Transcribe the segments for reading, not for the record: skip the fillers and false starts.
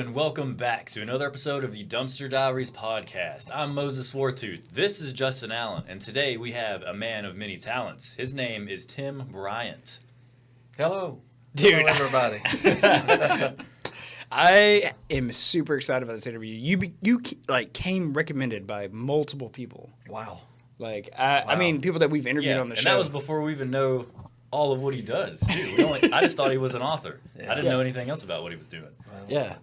and welcome back to another episode of the Dumpster Diaries Podcast. I'm Moses Swartooth. This is Justin Allen, and today we have a man of many talents. His name is Tim Bryant. Hello. Dude. Hello, everybody. I am super excited about this interview. You came recommended by multiple people. Wow. I mean, people that we've interviewed on the show. And that was before we even know all of what he does, too. I just thought he was an author. Yeah. I didn't know anything else about what he was doing. Well, Yeah.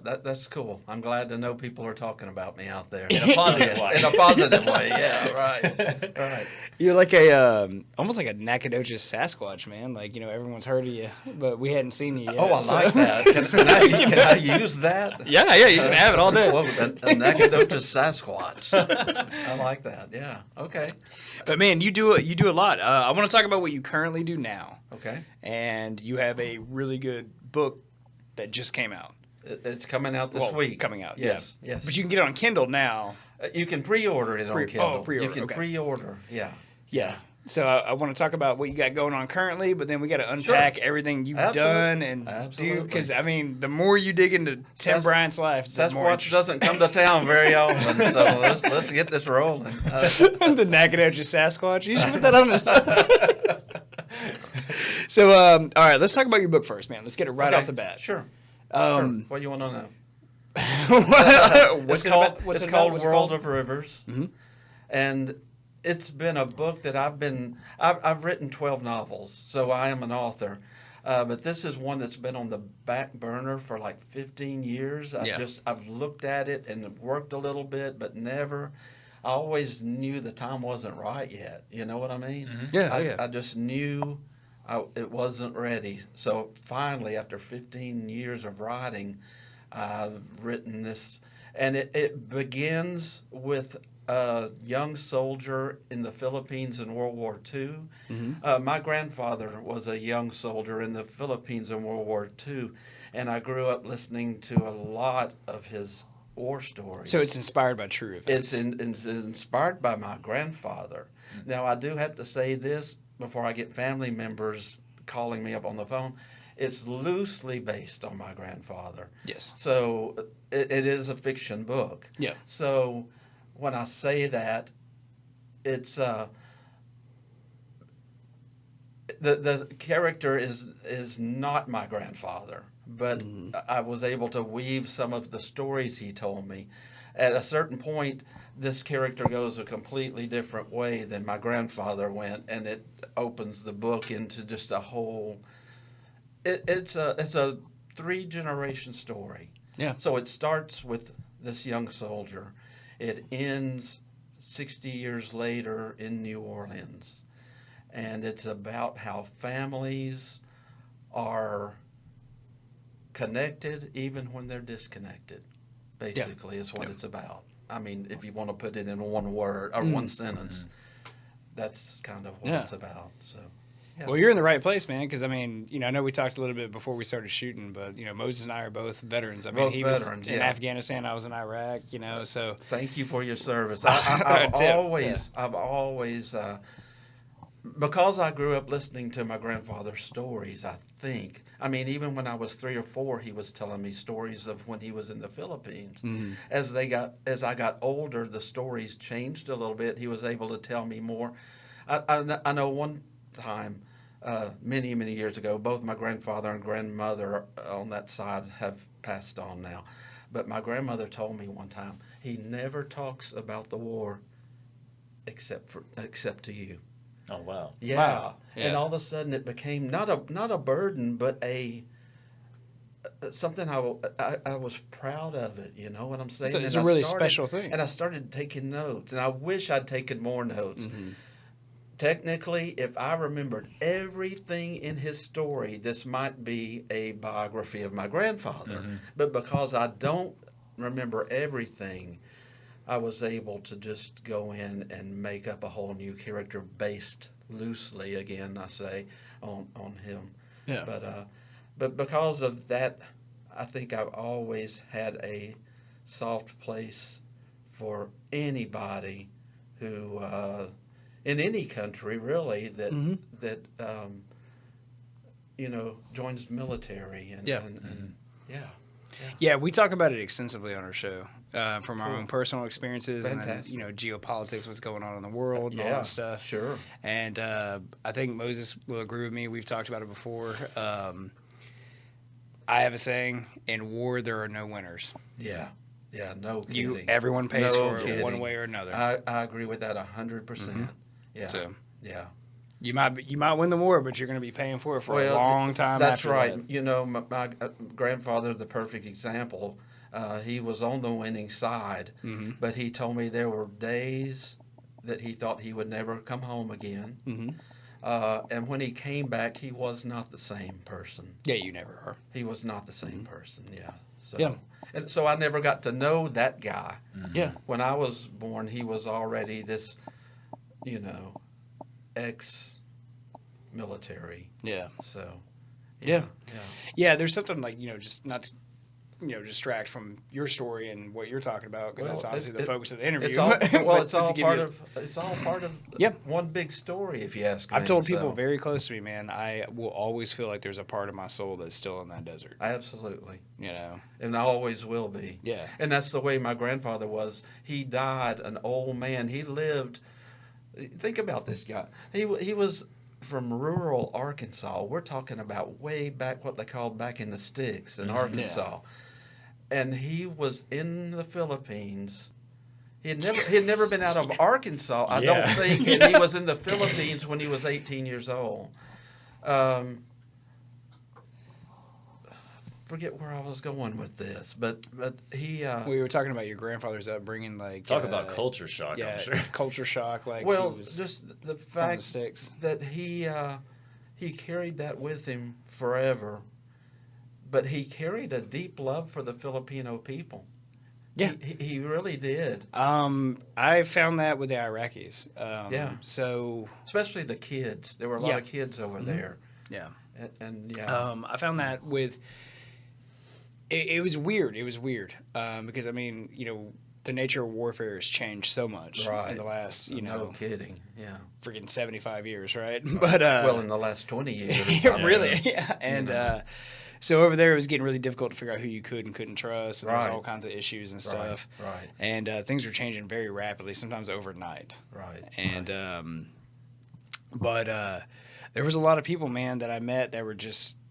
That's cool. I'm glad to know people are talking about me out there. In a positive way. In a positive way, yeah, right. Right. You're like almost like a Nacogdoches Sasquatch, man. Everyone's heard of you, but we hadn't seen you yet. Oh, I like that. Can I use that? Yeah, you can have it all day. Well, a Nacogdoches Sasquatch. I like that, yeah. Okay. But man, you do a lot. I want to talk about what you currently do now. Okay. And you have a really good book that just came out. It's coming out this week. Coming out, yes, yeah. Yes. But you can get it on Kindle now. You can pre-order it on Kindle. Pre-order, You can okay. pre-order, yeah. Yeah. So I want to talk about what you got going on currently, but then we got to unpack everything you've done and do. Because, the more you dig into Tim Bryant's life, the more Sasquatch doesn't come to town very often, so let's get this rolling. The Nacogdoches Sasquatch. You should put that on the... So, all right, let's talk about your book first, man. Let's get it right off the bat. Sure. Sure. What do you want to know? What's It's called What's World of Rivers, Mm-hmm. and it's been a book that I've written 12 novels, so I am an author. But this is one that's been on the back burner for like 15 years. I've looked at it and worked a little bit, but never. I always knew the time wasn't right yet. You know what I mean? Yeah, I just knew it wasn't ready. So finally, after 15 years of writing, I've written this, and it begins with a young soldier in the Philippines in World War II. Mm-hmm. My grandfather was a young soldier in the Philippines in World War II, and I grew up listening to a lot of his war stories. So it's inspired by true events. It's inspired by my grandfather. Now, I do have to say this before I get family members calling me up on the phone. It's loosely based on my grandfather. Yes. So it is a fiction book. Yeah. So when I say that, it's the character is not my grandfather, but I was able to weave some of the stories he told me. At a certain point, this character goes a completely different way than my grandfather went, and it opens the book into just a whole. It's a 3-generation story. Yeah. So it starts with this young soldier. It ends 60 years later in New Orleans. And it's about how families are connected even when they're disconnected, basically, is what it's about. I mean, if you want to put it in one word or one sentence, that's kind of what it's about. So. Yeah. Well, you're in the right place, man, because, I know we talked a little bit before we started shooting, but, Moses and I are both veterans. Both he veterans, was in Afghanistan, I was in Iraq, so. Thank you for your service. I've always, because I grew up listening to my grandfather's stories, I think. Even when I was 3 or 4, he was telling me stories of when he was in the Philippines. Mm-hmm. As I got older, the stories changed a little bit. He was able to tell me more. I know one time, many, many years ago, both my grandfather and grandmother on that side have passed on now. But my grandmother told me one time, he never talks about the war except to you. Oh, wow. Yeah. Wow. Yeah. And all of a sudden it became not a burden, but something I was proud of it. You know what I'm saying? It's a really special thing. And I started taking notes, and I wish I'd taken more notes. Mm-hmm. Technically, if I remembered everything in his story, this might be a biography of my grandfather. Mm-hmm. But because I don't remember everything, I was able to just go in and make up a whole new character based loosely, again, I say, on him. Yeah. But because of that, I think I've always had a soft place for anybody who, in any country really, that joins military and yeah. Yeah, we talk about it extensively on our show, from our own personal experiences. Fantastic. And then, geopolitics, what's going on in the world, and all that stuff. Sure. And I think Moses will agree with me. We've talked about it before. I have a saying, in war, there are no winners. Yeah. Yeah, no kidding. Everyone pays for it one way or another. I agree with that 100%. Mm-hmm. Yeah. So, yeah. You might win the war, but you're going to be paying for it for a long time. That's after right. That. My grandfather, the perfect example. He was on the winning side, but he told me there were days that he thought he would never come home again. And when he came back, he was not the same person. Yeah, you never are. He was not the same person. Yeah. So, yeah. And so I never got to know that guy. Yeah. When I was born, he was already this, ex-military. Yeah. So. Yeah. Yeah. Yeah. There's something like just not to, distract from your story and what you're talking about, because that's obviously the focus of the interview. It's all part of one big story, if you ask me. I've told people very close to me, man, I will always feel like there's a part of my soul that's still in that desert. Absolutely. And I always will be. Yeah. And that's the way my grandfather was. He died an old man. He lived, think about this guy. He was from rural Arkansas. We're talking about way back, what they called back in the sticks in Arkansas. Yeah. And he was in the Philippines. He had never been out of Arkansas, I don't think. And he was in the Philippines when he was 18 years old. Forget where I was going with this, but he. We were talking about your grandfather's upbringing, talk about culture shock. Yeah, I'm sure. Culture shock. Like, well, he was just the fact that he carried that with him forever. But he carried a deep love for the Filipino people. Yeah. He really did. I found that with the Iraqis. So especially the kids. There were a lot of kids over there. Yeah. And I found that with it was weird. It was weird. Because the nature of warfare has changed so much in the last, no kidding. Yeah. Freaking 75 years, right? But in the last 20 years. Really? Yeah. And so over there, it was getting really difficult to figure out who you could and couldn't trust. And there was all kinds of issues and stuff. Right. And things were changing very rapidly, sometimes overnight. Right. And but there was a lot of people, man, that I met that were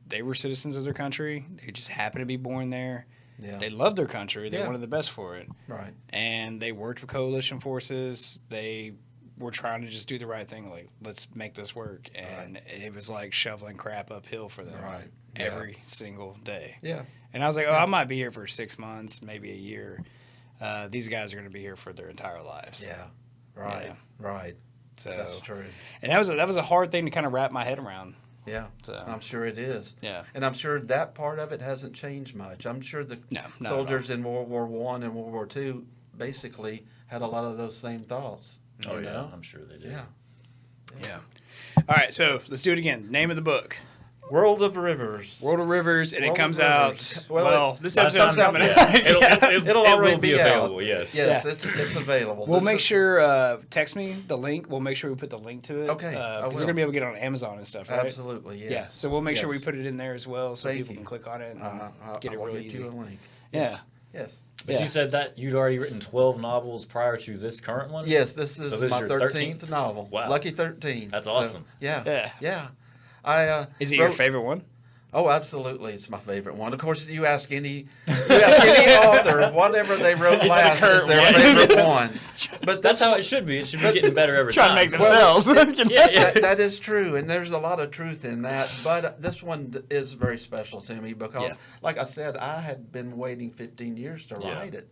they were citizens of their country. They just happened to be born there. Yeah. They loved their country. They wanted the best for it. Right. And they worked with coalition forces. They were trying to just do the right thing. Like, let's make this work. And it was like shoveling crap uphill for them every single day. Yeah. And I was like, I might be here for 6 months, maybe a year. These guys are going to be here for their entire lives. Yeah. Right. Right. So that's true. And that was a hard thing to kind of wrap my head around. Yeah, so, I'm sure it is. Yeah. And I'm sure that part of it hasn't changed much. I'm sure the soldiers in World War I and World War II basically had a lot of those same thoughts. Oh, yeah, I'm sure they did. Yeah. All right, so let's do it again. Name of the book. World of Rivers. World of Rivers, and it comes out. Well, this episode's coming out. It'll already be available. Out. Yes, it's available. We'll make sure. Text me the link. We'll make sure we put the link to it. Okay, because you're gonna be able to get it on Amazon and stuff, right? Absolutely. Yes. Yeah. So we'll make sure we put it in there as well, so people can click on it and get it real easy. You a link. Yes. Yes. But you said that you'd already written 12 novels prior to this current one? Yes, this is my 13th novel. Wow. Lucky 13. That's awesome. So, yeah. Is it your favorite one? Oh, absolutely. It's my favorite one. Of course, you ask any author, whatever they wrote last is their favorite one. But that's how it should be. It should be getting better every time. Trying to make themselves. That is true, and there's a lot of truth in that. But this one is very special to me because, like I said, I had been waiting 15 years to write it.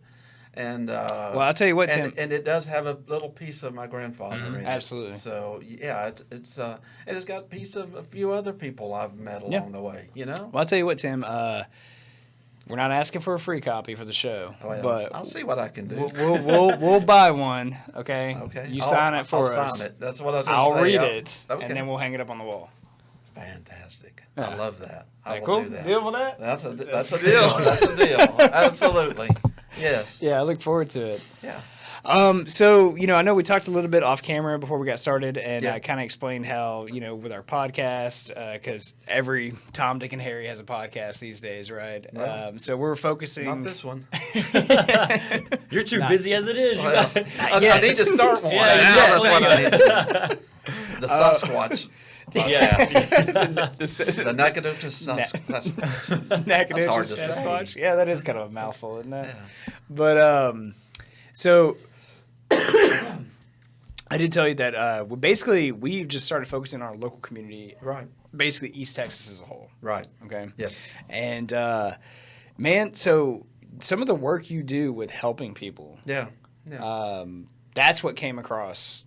And well, I'll tell you what, Tim. And it does have a little piece of my grandfather in it. Absolutely. So it's and it's got a piece of a few other people I've met along the way. You know. Well, I'll tell you what, Tim. We're not asking for a free copy for the show, but I'll see what I can do. We'll buy one. Okay. Okay. You sign it for us. I'll sign it. That's what I was going to say. I'll read it, and then we'll hang it up on the wall. Fantastic. I love that. I will cool? do that. Deal with that? That's a deal. That's a deal. Absolutely. Yes. Yeah, I look forward to it. Yeah. So, I know we talked a little bit off camera before we got started, and Yeah. I kind of explained how, with our podcast, because every Tom, Dick, and Harry has a podcast these days, right? Right. So we're focusing. Not this one. You're too busy as it is. Well, I need to start one. Yeah, That's exactly. what I need to do. The Sasquatch. Yes. The Nacogdoches Sasquatch. Nacogdoches hard to say. Sasquatch. Yeah, that is kind of a mouthful, isn't it? Yeah. But so I did tell you that we've just started focusing on our local community, Right. basically East Texas as a whole. Right. Okay. Yes. And man, so some of the work you do with helping people, Yeah. Yeah. that's what came across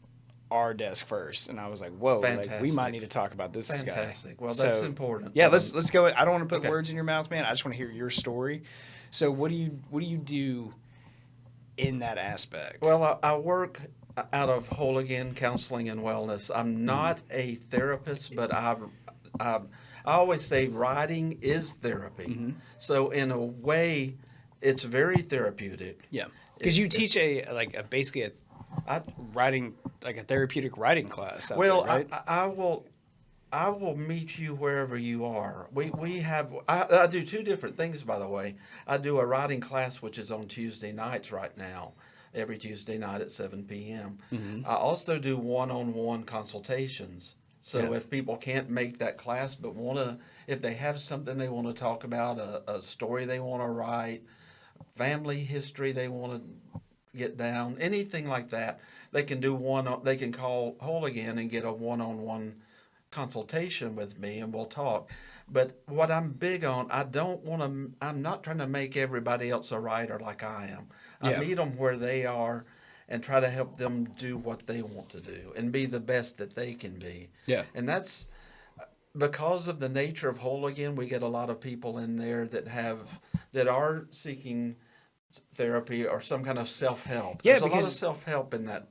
our desk first, and I was like, "Whoa, like we Fantastic. might need to talk about this guy." Fantastic. Well, that's So, important. Yeah, let's go. I don't want to put Okay. words in your mouth, man. I just want to hear your story. So, what do you do in that aspect? Well, I work out of Whole Again Counseling and Wellness. I'm not a therapist, but I always say writing is therapy. Mm-hmm. So in a way, it's very therapeutic. Yeah, because you teach basically a writing, like a therapeutic writing class. Out Well, there, right? I will meet you wherever you are. I do two different things, by the way. I do a writing class, which is on Tuesday nights right now, every Tuesday night at 7 p.m. Mm-hmm. I also do one-on-one consultations. So Yeah. if people can't make that class, but if they have something they want to talk about, a story they want to write, family history they want to get down, anything like that, they can they can call Whole Again and get a one-on-one consultation with me, and we'll talk. But what I'm big on, I'm not trying to make everybody else a writer like I am. I Yeah. meet them where they are and try to help them do what they want to do and be the best that they can be. Yeah. And that's because of the nature of Whole Again. We get a lot of people in there that are seeking therapy or some kind of self-help. Yeah, There's a lot of because- self-help in that.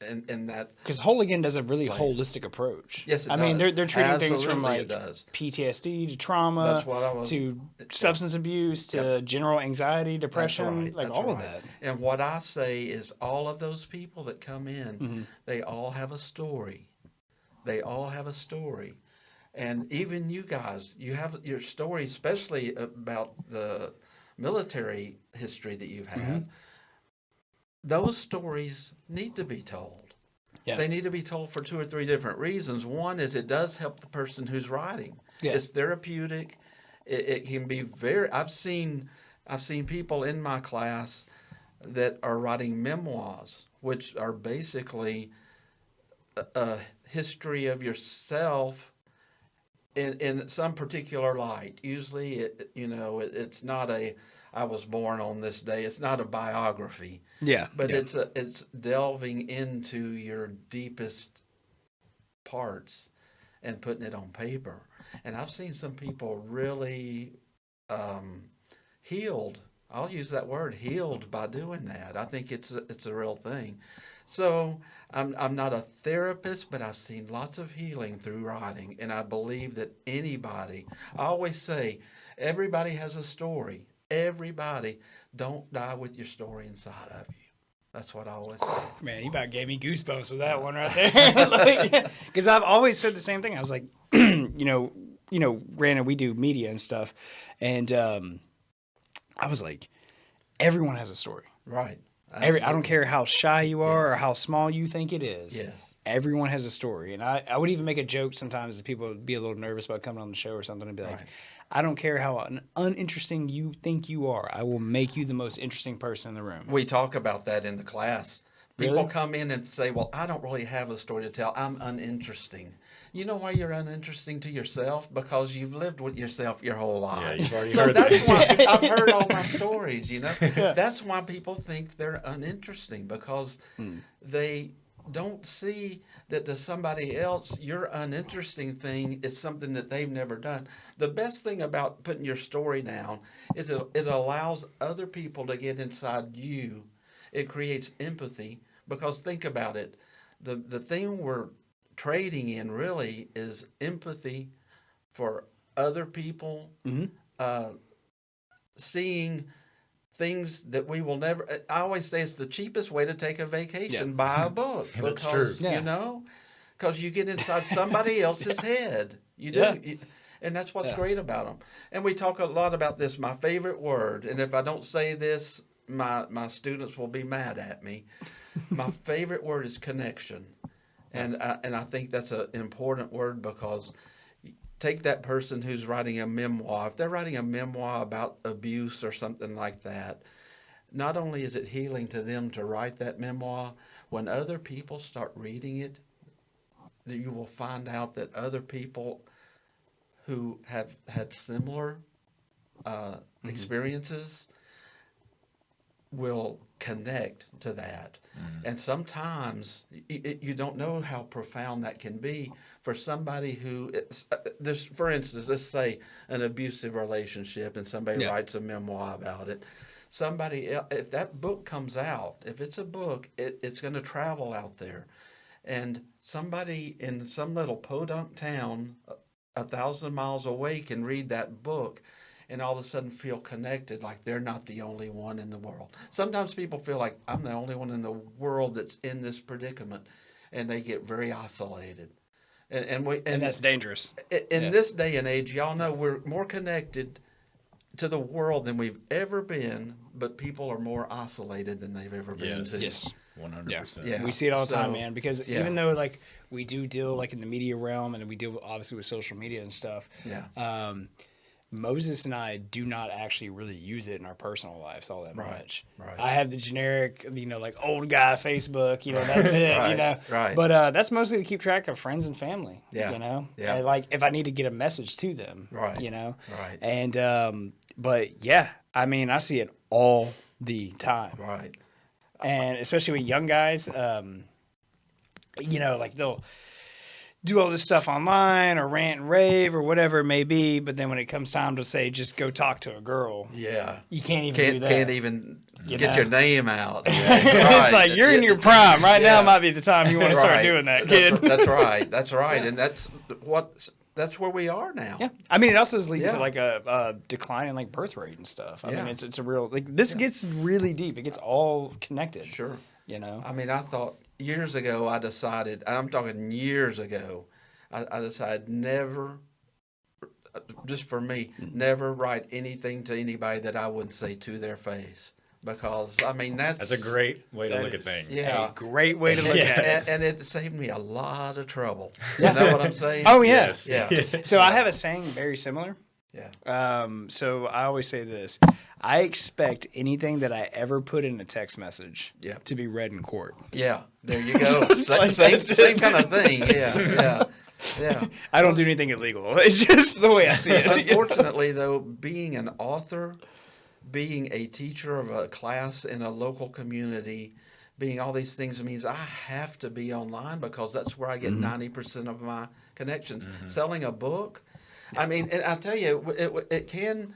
In that, Because Whole Again does a really place. holistic approach. Yes, it I mean, does. they're treating things from Absolutely, it like does. PTSD to trauma That's what I was. to substance abuse to general anxiety, depression, right, like that's all of right. that. And what I say is, all of those people that come in, Mm-hmm. they all have a story. They all have a story, and even you guys, you have your story, especially about the military history that you've had. Mm-hmm. Those stories need to be told. Yeah. They need to be told for 2 or 3 different reasons. One is it does help the person who's writing. Yeah. It's therapeutic. It can be very. I've seen people in my class that are writing memoirs, which are basically a history of yourself in some particular light. Usually, it's not I was born on this day. It's not a biography. Yeah. But yeah. it's delving into your deepest parts and putting it on paper. And I've seen some people really healed. I'll use that word, healed, by doing that. I think it's a real thing. So I'm not a therapist, but I've seen lots of healing through writing, and I believe that anybody. I always say, everybody has a story. Everybody, don't die with your story inside of you. That's what I always say. Man, you about gave me goosebumps with that one right there. Because I've always said the same thing. I was like, granted, we do media and stuff, and I was like, everyone has a story. Right. I don't Absolutely. care how shy you are or how small you think it is. Yes. Everyone has a story. And I would even make a joke sometimes that people would be a little nervous about coming on the show or something and be like, Right. I don't care how uninteresting you think you are. I will make you the most interesting person in the room. We talk about that in the class. People Really? come in and say, well, I don't really have a story to tell. I'm uninteresting. You know why you're uninteresting to yourself? Because you've lived with yourself your whole life. Yeah, you've already So heard that's that. why I've heard all my stories, That's why people think they're uninteresting, because they don't see that to somebody else, your uninteresting thing is something that they've never done. The best thing about putting your story down is it allows other people to get inside you. It creates empathy, because think about it. The thing we're trading in really is empathy for other people, seeing things that we will never. I always say it's the cheapest way to take a vacation. Buy a book. That's because, true. You know, because you get inside somebody else's head. You do. Yeah. And that's what's great about them. And we talk a lot about this. My favorite word, and if I don't say this, my students will be mad at me. My favorite word is connection. And I think that's an important word, because take that person who's writing a memoir. If they're writing a memoir about abuse or something like that, not only is it healing to them to write that memoir, when other people start reading it, you will find out that other people who have had similar experiences will connect to that. And sometimes you don't know how profound that can be for somebody who, for instance, let's say an abusive relationship and somebody writes a memoir about it. Somebody else, if that book comes out, if it's a book, it's going to travel out there. And somebody in some little podunk town 1,000 miles away can read that book and all of a sudden feel connected, like they're not the only one in the world. Sometimes people feel like, I'm the only one in the world that's in this predicament, and they get very isolated. And that's dangerous. In this day and age, y'all know we're more connected to the world than we've ever been, but people are more isolated than they've ever been. Yes. 100%. Yeah. We see it all the time, man, because even though like we do deal like in the media realm, and we deal obviously with social media and stuff. Moses and I do not actually really use it in our personal lives all that much. Right. I have the generic, like old guy Facebook, that's it, Right. But that's mostly to keep track of friends and family, Yeah. And, like if I need to get a message to them, Right. Right. And, but yeah, I mean, I see it all the time. Right. And especially with young guys, like they'll do all this stuff online or rant and rave or whatever it may be, but then when it comes time to say just go talk to a girl, you can't even do that. Can't even get your name out. It's like you're in your prime right now. Might be the time you want to start doing that, kid. That's right, and that's where we are now. Yeah, I mean, it also is leading to like a decline in like birth rate and stuff. I mean, it's a real this gets really deep. It gets all connected. Sure. I mean, I thought years ago, I decided, I'm talking years ago, I decided never, just for me, never write anything to anybody that I wouldn't say to their face. Because, I mean, that's a great way to look at things. Yeah. A great way to look at it. And it saved me a lot of trouble. You know what I'm saying? Oh, yeah. Yes. Yeah. So I have a saying very similar. Yeah. So I always say this. I expect anything that I ever put in a text message to be read in court. Yeah. There you go. Same kind of thing. Yeah. I don't do anything illegal. It's just the way I see it. Unfortunately, though, being an author, being a teacher of a class in a local community, being all these things means I have to be online, because that's where I get 90% of my connections. Selling a book, I mean, and I tell you, it can,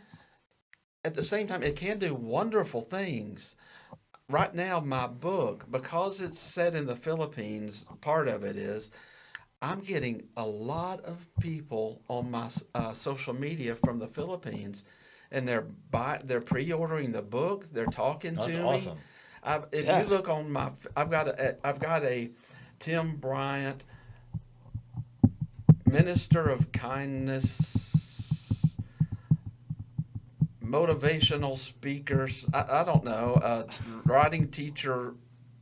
at the same time, it can do wonderful things. Right now, my book, because it's set in the Philippines, part of it is, I'm getting a lot of people on my social media from the Philippines, and they're pre-ordering the book. They're talking to me. That's awesome. If you look on my, I've got a Tim Bryant, Minister of Kindness, motivational speakers. I don't know, writing teacher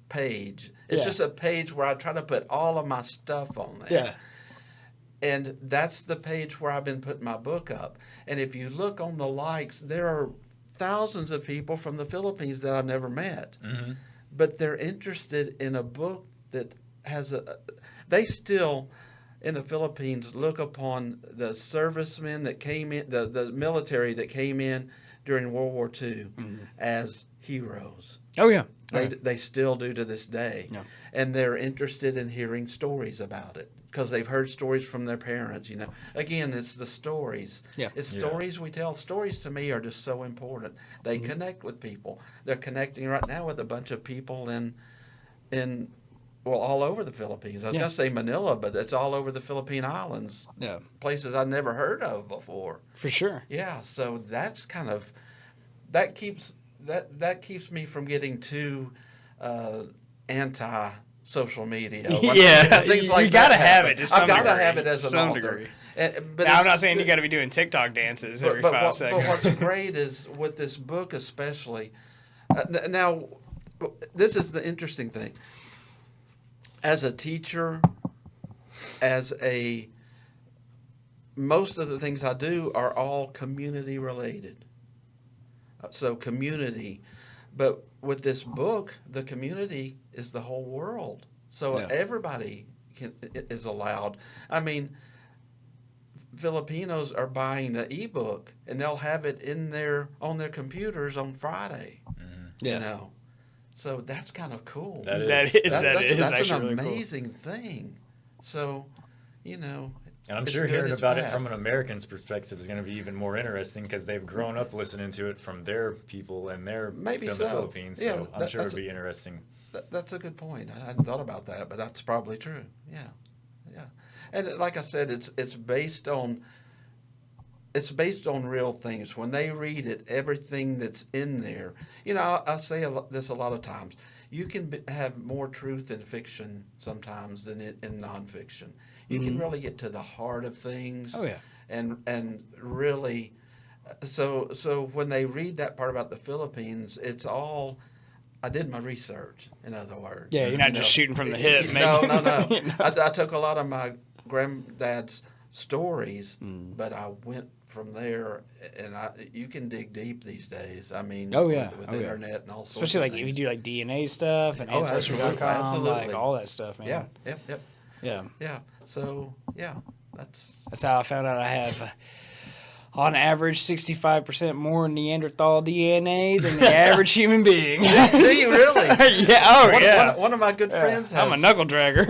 page. It's just a page where I try to put all of my stuff on there. Yeah. And that's the page where I've been putting my book up. And if you look on the likes, there are thousands of people from the Philippines that I've never met. But they're interested in a book that has they still, in the Philippines, look upon the servicemen that came in, the military that came in during World War II as heroes. Oh, yeah. They still do to this day. Yeah. And they're interested in hearing stories about it, because they've heard stories from their parents, Again, it's the stories. Yeah. It's stories we tell. Stories to me are just so important. They connect with people. They're connecting right now with a bunch of people in all over the Philippines. I was going to say Manila, but it's all over the Philippine Islands. Yeah. Places I've never heard of before. For sure. Yeah, so that's that keeps that keeps me from getting too anti social media. Yeah, things like you gotta that have happen. it to some I've got degree. to have it as an Some author. degree. But now, I'm not saying you got to be doing TikTok dances every 5 seconds. But what's great is with this book, especially. Now, this is the interesting thing. As a teacher, most of the things I do are all community related. So community, but with this book, the community is the whole world. So everybody is allowed. I mean, Filipinos are buying the ebook and they'll have it on their computers on Friday. Mm-hmm. Yeah. You know, so that's kind of cool. That's an amazing thing. So, you know. And I'm sure hearing about it from an American's perspective is going to be even more interesting because they've grown up listening to it from their people and their from the Philippines. Yeah, so I'm sure it'll be interesting. That's a good point. I hadn't thought about that, but that's probably true. Yeah. And like I said, it's based on real things. When they read it, everything that's in there. You know, I say this a lot of times. You can have more truth in fiction sometimes than in nonfiction. You can really get to the heart of things. Oh yeah. And really, so when they read that part about the Philippines, it's all. I did my research. In other words. Yeah, you're not just shooting from the hip. No. I took a lot of my granddad's stories, but I went from there, and you can dig deep these days. I mean, with internet and all sorts. Especially of like if things. you do like DNA stuff and Ancestry.com, like all that stuff, man. Yeah. So that's how I found out I have. On average, 65% more Neanderthal DNA than the average human being. Do you really? Yeah. One of my good friends has... I'm a knuckle dragger.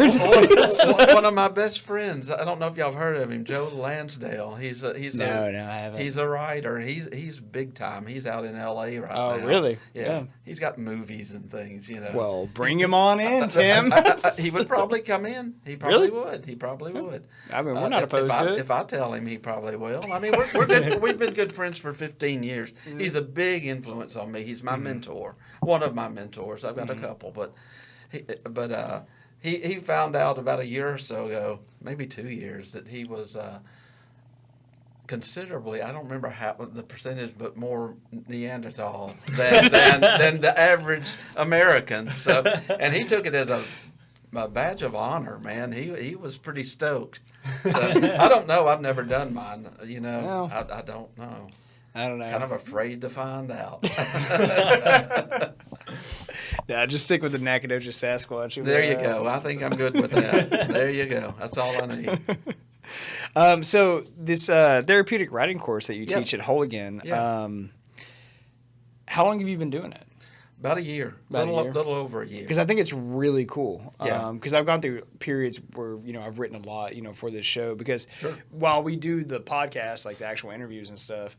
one of my best friends. I don't know if y'all have heard of him, Joe Lansdale. No, I haven't. He's a writer. He's big time. He's out in L.A. right now. Oh, really? Yeah. He's got movies and things, you know. Well, bring him on in, Tim. He would probably come in. He probably would. He probably would. I mean, we're not opposed to it. If I tell him, he probably will. I mean, we're good. We've been good friends for 15 years. He's a big influence on me. He's my mentor, one of my mentors. I've got a couple, but he found out about a year or so ago, maybe 2 years, that he was considerably, I don't remember the percentage, but more Neanderthal than the average American. So, and he took it as a badge of honor, man. He was pretty stoked. So, I don't know. I've never done mine. You know, No. I don't know. I don't know. Kind of afraid to find out. Nah, just stick with the Nacogdoches Sasquatch. There you go. I think I'm good with that. There you go. That's all I need. So this therapeutic writing course that you teach at Hooligan, how long have you been doing it? About a year. Little over a year. Because I think it's really cool. Yeah. Because I've gone through periods where, I've written a lot, for this show. Because while we do the podcast, like the actual interviews and stuff,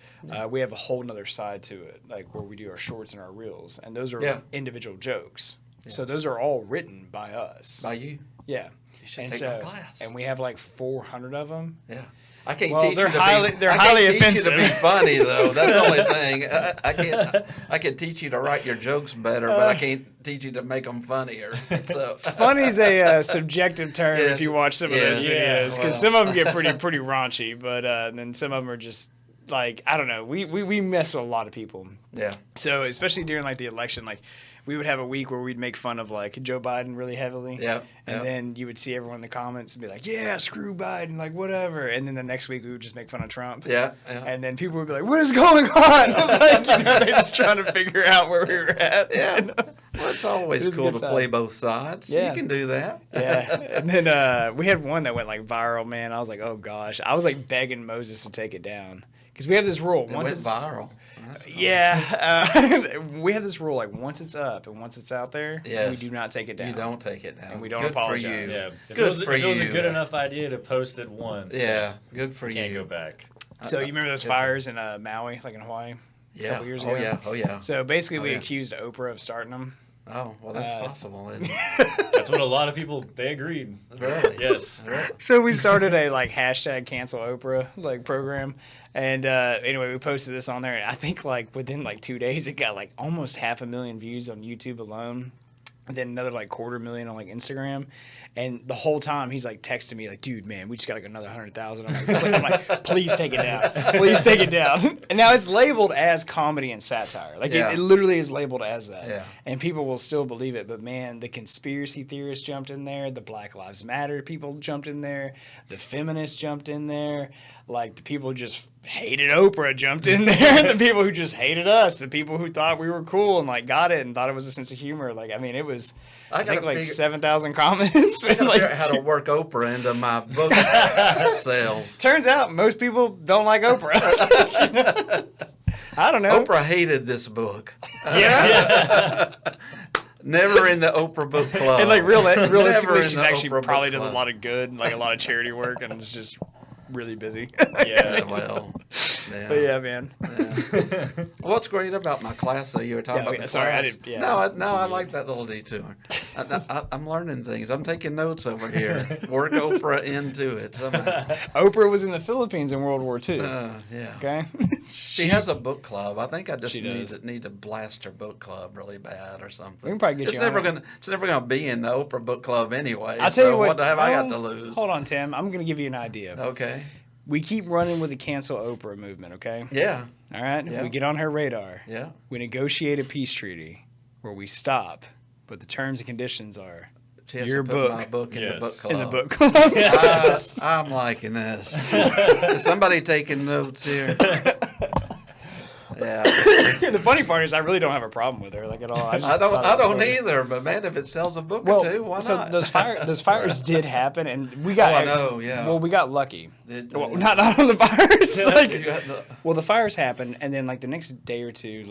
we have a whole nother side to it, like where we do our shorts and our reels. And those are individual jokes. Yeah. So those are all written by us. By you? Yeah. You should take my class. And we have like 400 of them. Yeah. I can't teach they're you to highly, be, they're I highly can't offensive. teach you to be funny, though. That's the only thing. I can teach you to write your jokes better, but I can't teach you to make them funnier. So. Funny's a subjective term if you watch some of those videos, because some of them get pretty raunchy, but then some of them are just like, I don't know. We mess with a lot of people. Yeah. So especially during like the election, like we would have a week where we'd make fun of like Joe Biden really heavily. Yeah. And then you would see everyone in the comments and be like, yeah, screw Biden, like whatever. And then the next week we would just make fun of Trump. Yeah. And then people would be like, what is going on? Like, they're just trying to figure out where we were at. Yeah. Well, it's always cool to play both sides. Yeah. You can do that. Yeah. And then we had one that went like viral, man. I was like, oh gosh. I was like begging Moses to take it down. Because we have this rule. Once it's viral. Yeah. We have this rule, like once it's up and once it's out there, we do not take it down. You don't take it down. And we don't apologize. For you. Yeah. If good for you. It was you. a good enough idea to post it once. Yeah. Good for you. Can't go back. So you remember those fires in Maui, like in Hawaii? Yeah. A couple years ago? Oh, yeah. So basically we accused Oprah of starting them. Oh, well, that's possible. Isn't it? That's what a lot of people, they agreed. Really? Yes. Really? So we started a hashtag cancel Oprah program, and anyway, we posted this on there, and I think within 2 days it got almost 500,000 views on YouTube alone. And then another 250,000 on Instagram, and the whole time he's texting me dude, man, we just got another 100,000. I'm like, please take it down, please take it down. And now it's labeled as comedy and satire, it literally is labeled as that. Yeah. And people will still believe it. But man, the conspiracy theorists jumped in there, the Black Lives Matter people jumped in there, the feminists jumped in there, the people who just hated Oprah jumped in there, the people who just hated us, the people who thought we were cool and got it and thought it was a sense of humor. It was I think 7,000 comments. I gotta figure out how to work Oprah into my book sales. Turns out most people don't like Oprah. I don't know. Oprah hated this book. Yeah. Never in the Oprah book club. And realistically, she's actually Oprah probably book does a club. lot of good, a lot of charity work, and is just really busy. Yeah, well. Yeah. But yeah, man. Yeah. What's great about my class, though, you were talking about the sorry, class. I didn't. Yeah. No, I like that little detour. I'm learning things. I'm taking notes over here. Work Oprah into it somehow. Oprah was in the Philippines in World War II. Yeah. Okay. She has a book club. I think I just She does. need to blast her book club really bad or something. We can probably get it's you never on it. It's never gonna be in the Oprah book club anyway. I'll tell you so what. have I got to lose? Hold on, Tim. I'm going to give you an idea. Okay. We keep running with the cancel Oprah movement, okay? Yeah. All right? Yeah. We get on her radar. Yeah. We negotiate a peace treaty where we stop, but the terms and conditions are She has your to put book my book in the Yes. book club. in the book club. I'm liking this. Is somebody taking notes here? Yeah. The funny part is I really don't have a problem with her at all. I don't either, but man, if it sells a book or two, why so not? those fires did happen, and we got. I know, yeah. Well, we got lucky. Well, It- not on the fires. You got the- Well, the fires happened, and then the next day or two,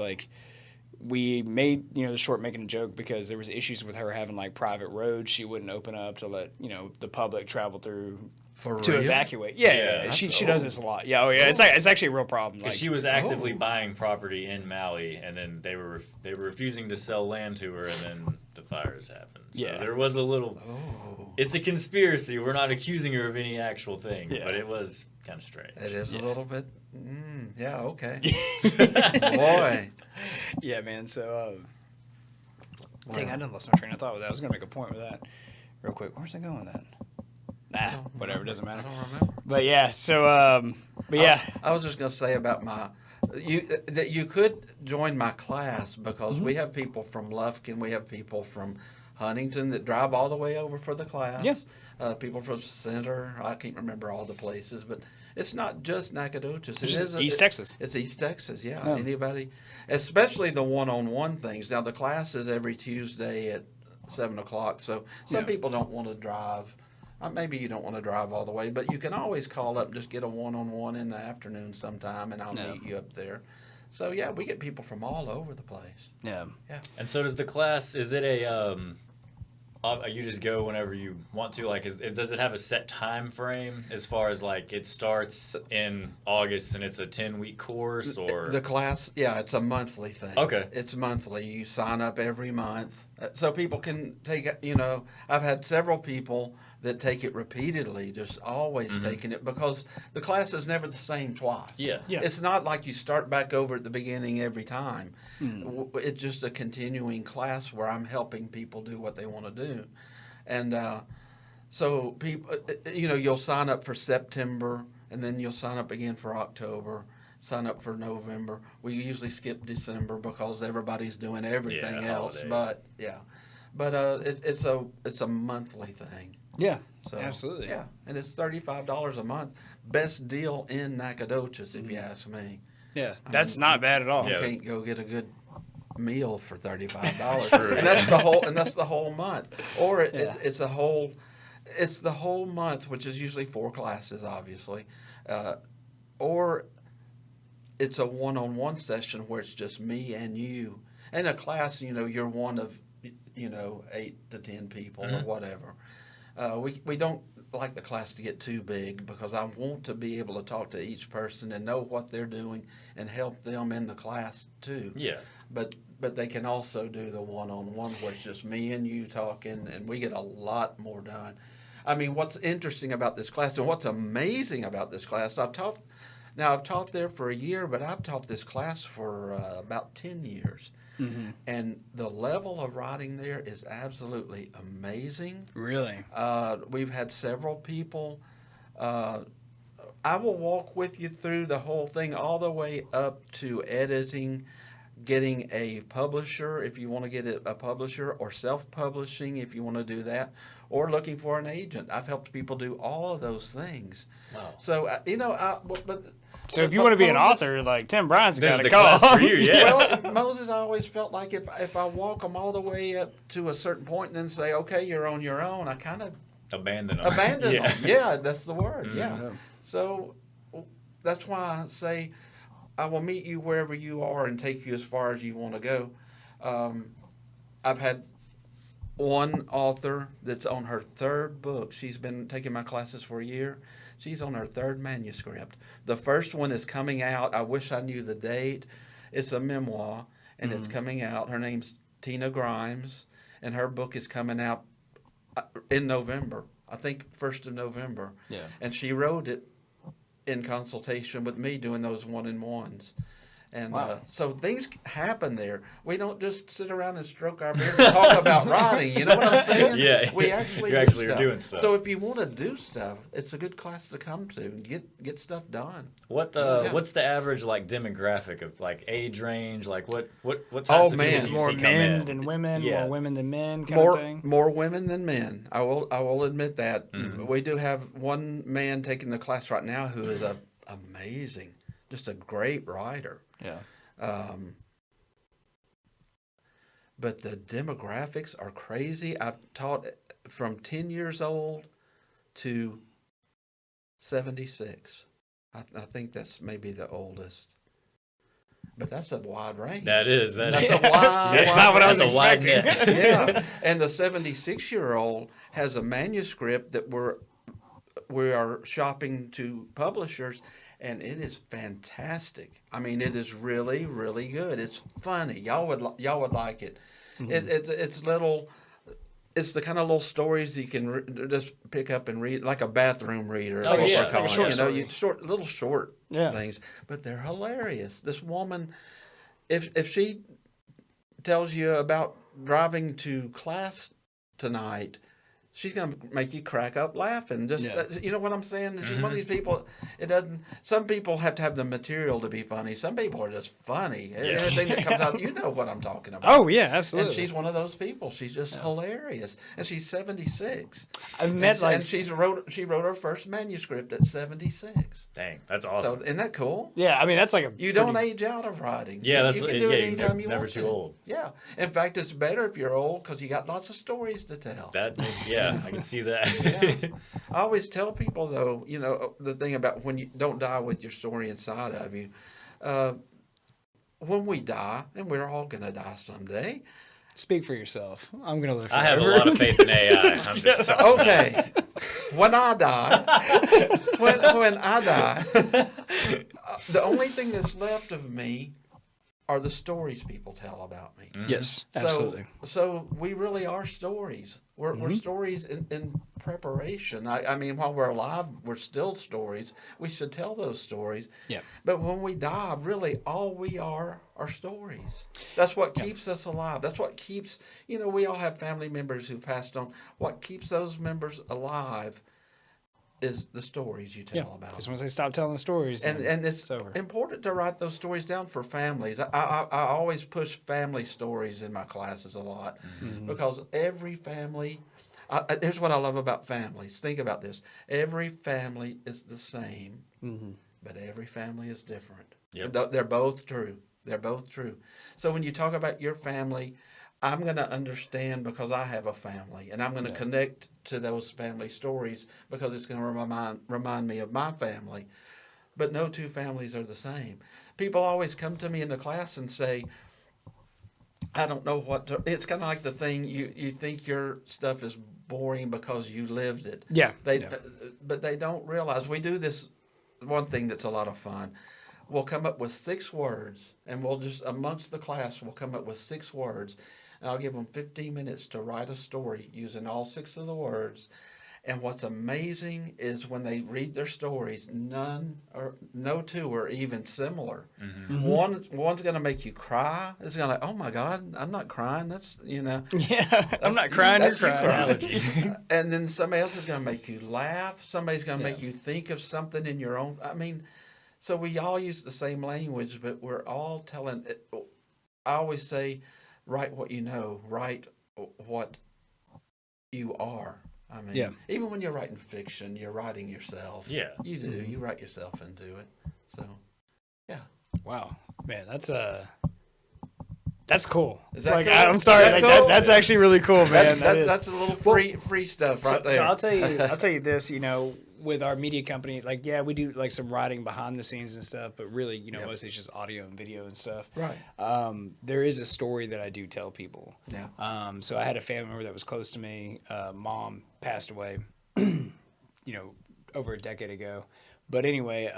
we made the short making a joke because there was issues with her having private roads she wouldn't open up to let the public travel through For to real? evacuate. Yeah, Yeah. She does this a lot. Yeah, oh yeah, it's actually a real problem. Because she was actively buying property in Maui, and then they were refusing to sell land to her, and then the fires happened. So Yeah. there was a little. Oh. It's a conspiracy. We're not accusing her of any actual thing, Yeah. but it was kind of strange. It is a little bit. Yeah. Okay. Yeah. Boy. Yeah, man. So, dang, I done lost my train of thought with that. I was gonna make a point with that, real quick. Where's I going with that? Nah, whatever. Doesn't matter. I don't remember. But yeah. So, but yeah. I was just gonna say about that you could join my class because we have people from Lufkin, we have people from Huntington that drive all the way over for the class. Yeah. People from Center. I can't remember all the places, but it's not just Nacogdoches. It's just East Texas. It's East Texas, yeah. Yeah. Anybody, especially the one-on-one things. Now the class is every Tuesday at 7:00, so some people don't want to drive. Maybe you don't want to drive all the way, but you can always call up and just get a one-on-one in the afternoon sometime, and I'll meet you up there. So yeah, we get people from all over the place. Yeah. Yeah. And so does the class? Is it a? You just go whenever you want to. Does it have a set time frame as far as it starts in August and it's a 10-week course, or The class, yeah, it's a monthly thing. Okay. It's monthly. You sign up every month. So people can take it, I've had several people that take it repeatedly, just always taking it, because the class is never the same twice. Yeah. It's not like you start back over at the beginning every time. It's just a continuing class where I'm helping people do what they want to do. And so people, you'll sign up for September, and then you'll sign up again for October, sign up for November. We usually skip December because everybody's doing everything else. holiday. But it's a monthly thing. Yeah. So, Absolutely. Yeah, and it's $35 a month. Best deal in Nacogdoches, if you ask me. Yeah. That's not bad at all. You Yeah. can't go get a good meal for $35. True. And that's the whole month. Or it's the whole month, which is usually 4 classes, obviously. Or it's a one-on-one session where it's just me and you. And a class, you're one of 8 to 10 people or whatever. We don't like the class to get too big because I want to be able to talk to each person and know what they're doing and help them in the class too. Yeah. But they can also do the one-on-one where it's just me and you talking, and we get a lot more done. I mean, what's interesting about this class and what's amazing about this class, I've taught there for a year, but I've taught this class for about 10 years. Mm-hmm. And the level of writing there is absolutely amazing. Really? We've had several people. I will walk with you through the whole thing all the way up to editing, getting a publisher if you want to get a publisher, or self-publishing if you want to do that, or looking for an agent. I've helped people do all of those things. Wow. So, So if you want to be an author, like Tim Bryant's got a class call. for you, yeah. Well, Moses, I always felt like if I walk them all the way up to a certain point and then say, okay, you're on your own, I kind of abandon them. them. Yeah, that's the word. Mm-hmm. Yeah. So that's why I say I will meet you wherever you are and take you as far as you want to go. I've had one author that's on her third book. She's been taking my classes for a year. She's on her third manuscript. The first one is coming out. I wish I knew the date. It's a memoir, and it's coming out. Her name's Tina Grimes, and her book is coming out in November. I think 1st of November. Yeah. And she wrote it in consultation with me doing those one-on-ones. And wow. So things happen there. We don't just sit around and stroke our beard and talk about writing. You know what I'm saying? Yeah. We actually are doing stuff. So if you want to do stuff, it's a good class to come to and get stuff done. What's the average like demographic of like age range? Like what types of people do you more see come men in? than women, Yeah. more women than men kind of thing? More women than men. I will admit that. Mm-hmm. We do have one man taking the class right now who is amazing, just a great writer. Yeah. But the demographics are crazy. I've taught from 10 years old to 76. I think that's maybe the oldest. But that's a wide range. That's a wide. That's not what I was That's a wide expecting. net. Yeah, and the 76-year-old has a manuscript that we are shopping to publishers. And it is fantastic. I mean, it is really, really good. It's funny. Y'all would like it. Mm-hmm. It's little. It's the kind of little stories you can just pick up and read, like a bathroom reader. Oh, is yeah. what we're calling Short it. story. Little short things, but they're hilarious. This woman, if she tells you about driving to class tonight, she's going to make you crack up laughing. You know what I'm saying? She's one of these people, some people have to have the material to be funny. Some people are just funny. Yeah. Everything that comes out, you know what I'm talking about. Oh, yeah, absolutely. And she's one of those people. She's just hilarious. And she's 76. I've met and she wrote her first manuscript at 76. Dang, that's awesome. So isn't that cool? Yeah, I mean, that's like You don't age out of writing. Yeah, that's you can do it you're anytime you never want too to. old. Yeah. In fact, it's better if you're old because you got lots of stories to tell. I can see that. Yeah. I always tell people, though, the thing about when you don't die with your story inside of you. When we die, and we're all going to die someday. Speak for yourself. I'm going to live forever. I have a lot of faith in AI. I'm just Okay. When I die, when I die, the only thing that's left of me are the stories people tell about me. Mm-hmm. Yes, absolutely. So we really are stories. We're stories in preparation. I mean, while we're alive, we're still stories. We should tell those stories. Yeah. But when we die, really all we are stories. That's what keeps us alive. That's what keeps, we all have family members who passed on. What keeps those members alive is the stories you tell about. Because once they stop telling the stories, and it's over. important to write those stories down for families. I always push family stories in my classes a lot because every family. Here's what I love about families. Think about this: every family is the same, but every family is different. Yep. They're both true. They're both true. So when you talk about your family, I'm going to understand because I have a family, and I'm going to connect to those family stories because it's going to remind me of my family. But no two families are the same. People always come to me in the class and say, I don't know what to, it's kind of like the thing you think your stuff is boring because you lived it. Yeah. But they don't realize we do this one thing that's a lot of fun. We'll come up with 6 words, and we'll just amongst the class we'll come up with 6 words, and I'll give them 15 minutes to write a story using all 6 of the words. And what's amazing is when they read their stories, no 2 are even similar. Mm-hmm. One's going to make you cry. It's going to like, oh my God, I'm not crying. That's Yeah, I'm not crying. You're crying. And then somebody else is going to make you laugh. Somebody's going to make you think of something in your own. I mean, so we all use the same language, but we're all telling. I always say, write what you know. Write what you are. I mean, even when you're writing fiction, you're writing yourself. Yeah. You do. You write yourself into it. So, yeah. Wow. Man, that's cool. Is that cool? I'm sorry. Is that cool? That's actually really cool, man. That's a little free stuff right there. So I'll tell you this, with our media company, we do like some writing behind the scenes and stuff, but really, mostly it's just audio and video and stuff. Right. There is a story that I do tell people. Yeah. So I had a family member that was close to me. Mom passed away, over a decade ago. But anyway,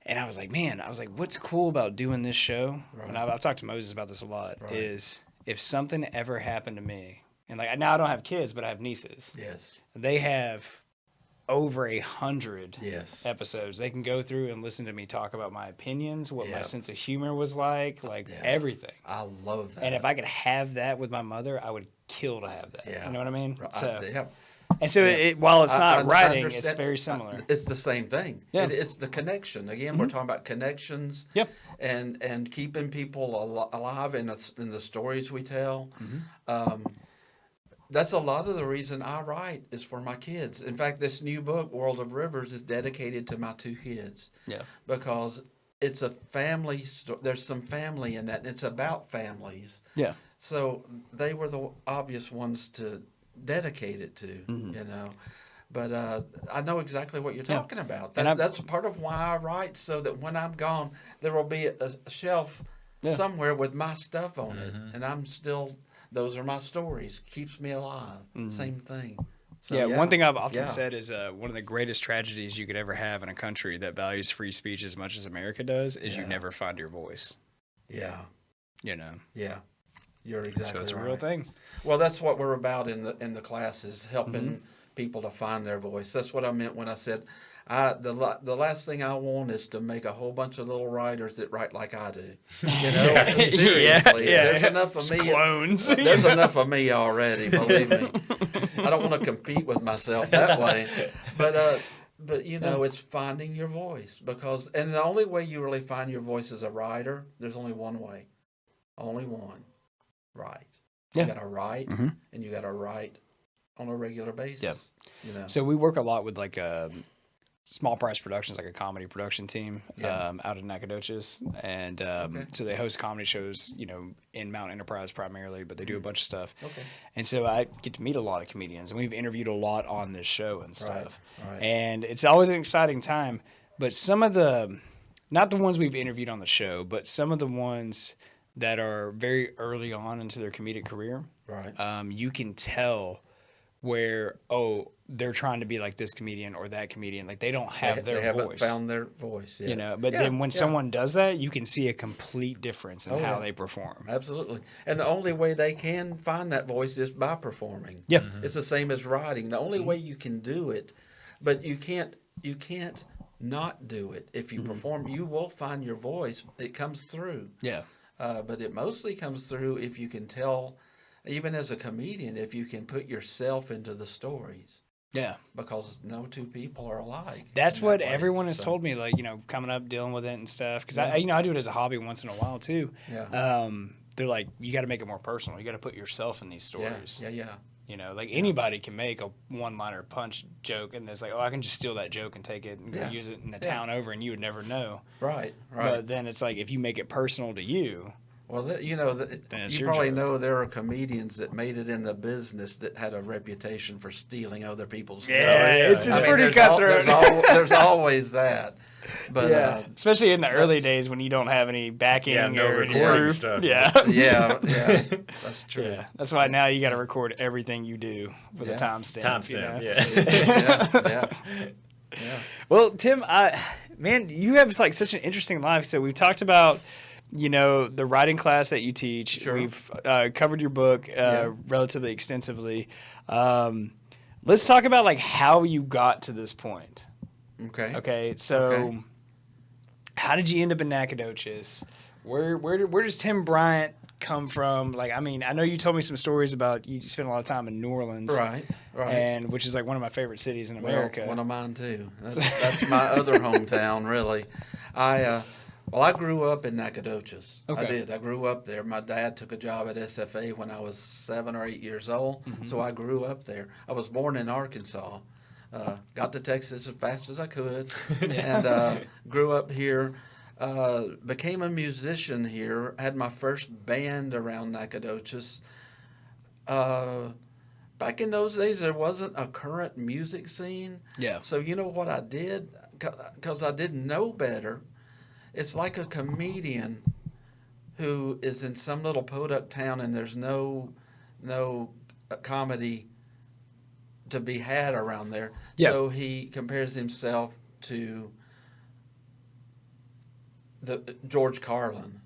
and I was like, what's cool about doing this show? Right. And I've talked to Moses about this a lot. Right. Is if something ever happened to me, and now I don't have kids, but I have nieces. Yes. They have over 100 episodes. They can go through and listen to me talk about my opinions, what my sense of humor was like everything. I love that. And if I could have that with my mother, I would kill to have that. Yeah. You know what I mean? So, and so while it's not writing, it's very similar. It's the same thing. Yeah. It's the connection. Again, we're talking about connections. Yep. And keeping people alive in the stories we tell. That's a lot of the reason I write is for my kids. In fact, this new book, World of Rivers, is dedicated to my 2 kids. Yeah. Because it's a family. There's some family in that. And it's about families. Yeah. So they were the obvious ones to dedicate it to, But I know exactly what you're talking about. That's part of why I write, so that when I'm gone, there will be a shelf somewhere with my stuff on it. And I'm still... Those are my stories. Keeps me alive. Same thing. So, one thing I've often said is one of the greatest tragedies you could ever have in a country that values free speech as much as America does is you never find your voice. Yeah. Yeah. You're exactly right. So it's a real thing. Well, that's what we're about in the classes, helping people to find their voice. That's what I meant when I said the last thing I want is to make a whole bunch of little writers that write like I do. Seriously. There's enough of me. Clones. There's enough of me already, believe me. I don't want to compete with myself that way. But it's finding your voice, and the only way you really find your voice as a writer, there's only one way. Only one. Write. You got to write, and you got to write on a regular basis. Yep. So we work a lot with small price productions, like a comedy production team out in Nacogdoches. And so they host comedy shows, in Mount Enterprise primarily, but they do a bunch of stuff. Okay. And so I get to meet a lot of comedians, and we've interviewed a lot on this show and stuff. Right. And it's always an exciting time. But some of not the ones we've interviewed on the show, but some of the ones that are very early on into their comedic career, you can tell where, they're trying to be like this comedian or that comedian. Like they don't have their voice. They haven't found their voice yet. But then when someone does that, you can see a complete difference in how they perform. Absolutely. And the only way they can find that voice is by performing. Yeah. It's the same as writing. The only way you can do it, but you can't not do it. If you perform, you will find your voice. It comes through. Yeah. But it mostly comes through if you can tell, even as a comedian, if you can put yourself into the stories. Yeah. Because no 2 people are alike. That's what everyone has told me, coming up, dealing with it and stuff. Because I do it as a hobby once in a while too. Yeah. They're like, you got to make it more personal. You got to put yourself in these stories. Yeah. Anybody can make a one-liner punch joke, and it's like, I can just steal that joke and take it and go use it in a town over, and you would never know. Right. But then it's like, if you make it personal to you, Well, you it's your probably job. know there are comedians that made it in the business that had a reputation for stealing other people's Yeah, jokes. it's pretty cutthroat. There's always that. But especially in the early days when you don't have any backing no or any recording proof. stuff. yeah, that's true. Yeah, that's why now you got to record everything you do with a timestamp. Timestamp, Yeah. Well, Tim, man, you have like such an interesting life. So we've talked about, the writing class that you teach. Sure. We've covered your book relatively extensively. Let's talk about like how you got to this point. Okay. So, how did you end up in Nacogdoches? Where does Tim Bryant come from? Like, I mean, I know you told me some stories about you spent a lot of time in New Orleans, Right. and which is like one of my favorite cities in America. Well, one of mine too. That's my other hometown, really. I grew up in Nacogdoches. Okay. I did. I grew up there. My dad took a job at SFA when I was 7 or 8 years old, so I grew up there. I was born in Arkansas. Got to Texas as fast as I could, and grew up here. Became a musician here. Had my first band around Nacogdoches. Back in those days, there wasn't a current music scene. Yeah. So you know what I did? Because I didn't know better. It's like a comedian who is in some little podunk town and there's no comedy to be had around there. Yeah. So he compares himself to the George Carlin.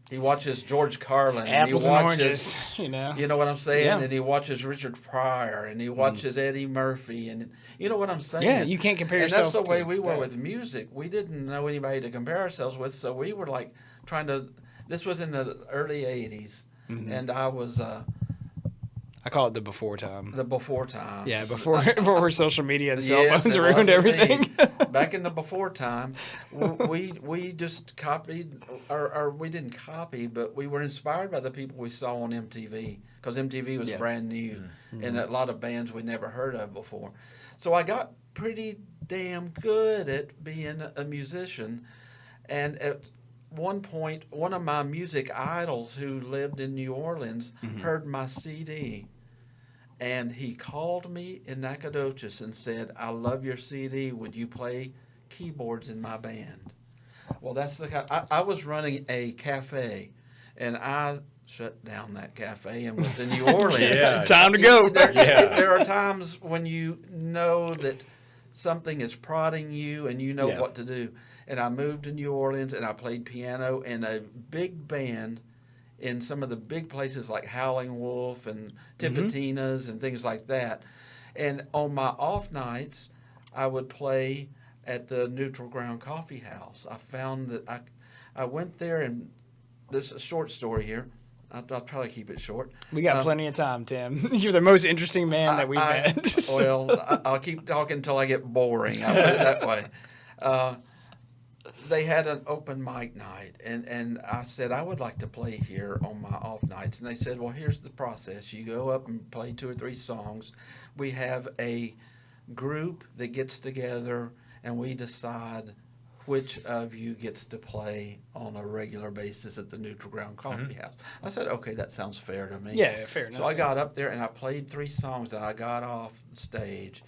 He watches George Carlin. Apples and and oranges, You know what I'm saying? Yeah. And he watches Richard Pryor, and he watches Eddie Murphy, and you know what I'm saying? Yeah, you can't compare and yourself. And that's the way to we were that. with music. We didn't know anybody to compare ourselves with, so we were like trying to. This was in the early '80s, and I was. I call it the before time. The before time. Yeah, before social media and cell phones it ruined was everything. Back in the before time, we just copied, or we didn't copy, but we were inspired by the people we saw on MTV, because MTV was brand new, and a lot of bands we never heard of before. So I got pretty damn good at being a musician, and at one point, one of my music idols who lived in New Orleans heard my CD. And he called me in Nacogdoches and said, "I love your CD. Would you play keyboards in my band?" Well, that's I was running a cafe, and I shut down that cafe and was in New Orleans. Time to go. There are times when you know that something is prodding you and you know what to do. And I moved to New Orleans and I played piano in a big band in some of the big places like Howling Wolf and Tipitina's and things like that. And on my off nights, I would play at the Neutral Ground Coffee House. I found that I went there, and there's a short story here. I'll try to keep it short. We got plenty of time, Tim. You're the most interesting man that we've met. Well, I'll keep talking until I get boring. I'll put it that way. They had an open mic night, and I said, I would like to play here on my off nights. And they said, well, here's the process. You go up and play 2 or 3 songs. We have a group that gets together, and we decide which of you gets to play on a regular basis at the Neutral Ground Coffee House. I said, okay, that sounds fair to me. Yeah, fair enough. So I got up there, and I played 3 songs, and I got off the stage.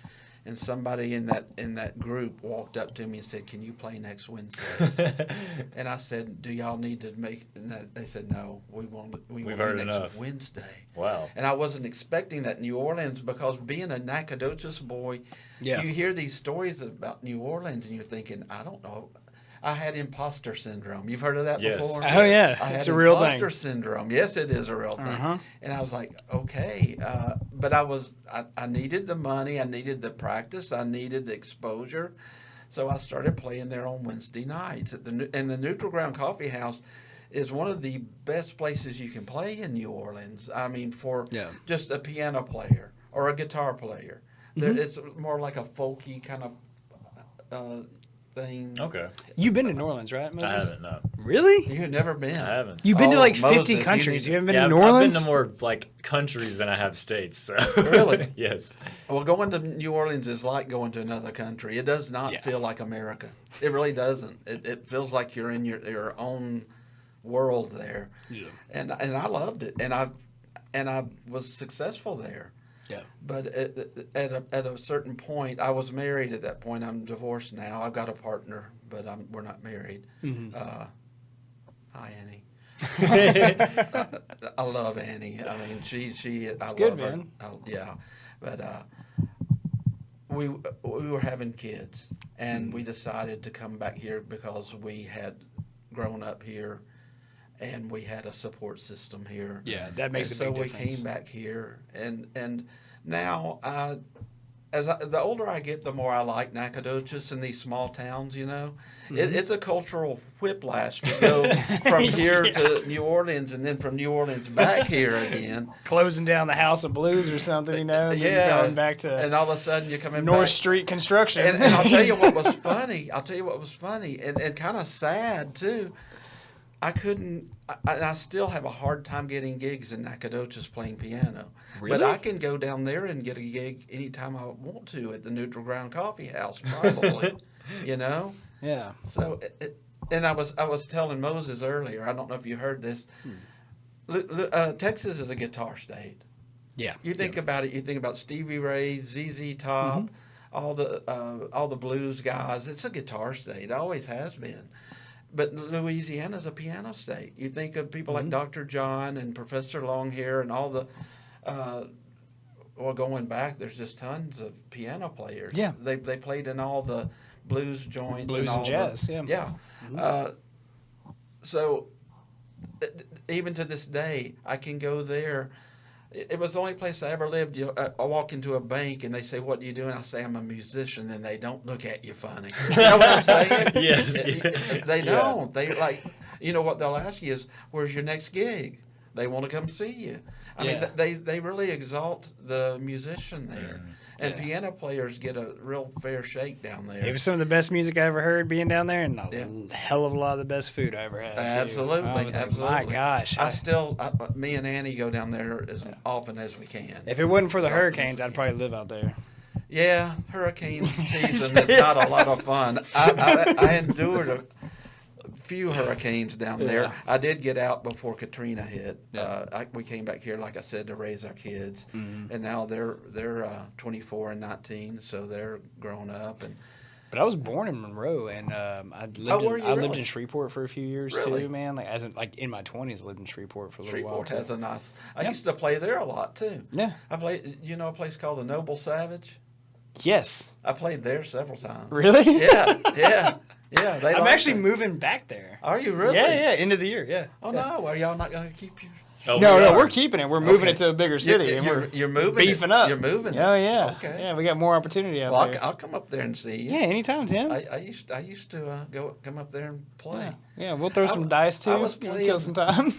And somebody in that group walked up to me and said, "Can you play next Wednesday?" And I said, "Do y'all need to make?" And they said, "No, we won't. We've heard next enough. Wednesday." Wow. And I wasn't expecting that in New Orleans, because being a Nacogdoches boy, you hear these stories about New Orleans and you're thinking, I don't know. I had imposter syndrome. You've heard of that before? Oh, yeah. It's a real thing. Imposter syndrome. Yes, it is a real thing. And I was like, okay. But I needed the money. I needed the practice. I needed the exposure. So I started playing there on Wednesday nights. And the Neutral Ground Coffee House is one of the best places you can play in New Orleans. I mean, for just a piano player or a guitar player. It's more like a folky kind of thing. Okay. You've been to New Orleans, right, Moses? I haven't, no. Really? You've never been? I haven't. You've been to like 50 Moses, countries. You haven't been Yeah, to New I've Orleans? been to more like countries than I have states. So. Really? Yes. Well, going to New Orleans is like going to another country. It does not feel like America. It really doesn't. It feels like you're in your own world there. Yeah. And I loved it, and I was successful there. Yeah. But at a certain point, I was married at that point. I'm divorced now. I've got a partner, but we're not married. Mm-hmm. Hi, Annie. I love Annie. I mean, I good, love her. man. Yeah, but we were having kids, and we decided to come back here because we had grown up here, and we had a support system here. Yeah, that makes a big difference. So we came back here, and now the older I get, the more I like Nacogdoches and these small towns. You know, it's a cultural whiplash to go from here to New Orleans, and then from New Orleans back here again. Closing down the House of Blues or something, and then going back to and all of a sudden you're coming North back. Street construction. And I'll tell you what was funny. And kind of sad too. I still have a hard time getting gigs in Nacogdoches playing piano. Really? But I can go down there and get a gig anytime I want to at the Neutral Ground Coffee House, probably. You know? Yeah. So, and I was telling Moses earlier, I don't know if you heard this, Texas is a guitar state. Yeah. You think about it, you think about Stevie Ray, ZZ Top, all the blues guys. It's a guitar state. It always has been. But Louisiana's a piano state. You think of people like Dr. John and Professor Longhair and all the, going back, there's just tons of piano players. Yeah. They played in all the blues joints. Blues and jazz, yeah. Yeah. So even to this day, I can go there. It was the only place I ever lived. I walk into a bank and they say, "What do you do?" And I say, "I'm a musician," and they don't look at you funny. You know what I'm saying? Yes. They don't. They like, what they'll ask you is, "Where's your next gig?" They want to come see you. I mean, they really exalt the musician there. And piano players get a real fair shake down there. It was some of the best music I ever heard being down there, and a hell of a lot of the best food I ever had. Absolutely, too. I was absolutely. Like, my gosh. Me and Annie go down there as often as we can. If it wasn't for the hurricanes, I'd probably live out there. Yeah, hurricane season is not a lot of fun. I endured a few hurricanes down there. I did get out before Katrina hit. We came back here, like I said, to raise our kids, and now they're 24 and 19, so they're grown up. But I was born in Monroe, and I lived in Shreveport for a few years too, man. Like in my 20s, lived in Shreveport for a little while. Shreveport has a nice. I used to play there a lot too. Yeah, I played. You know a place called the Noble Savage? Yes. I played there several times. Really? Yeah. I'm actually moving back there. Are you really? Yeah. End of the year. Yeah. Oh no, are y'all not going to keep your? Oh, no, we're keeping it. We're moving it to a bigger city. You're moving. Beefing up. You're moving. Oh yeah. Okay. Yeah, we got more opportunity out there. I'll come up there and see you. Yeah, anytime, Tim. I used to come up there and play. Yeah, we'll throw some dice too. I was playing, kill some time.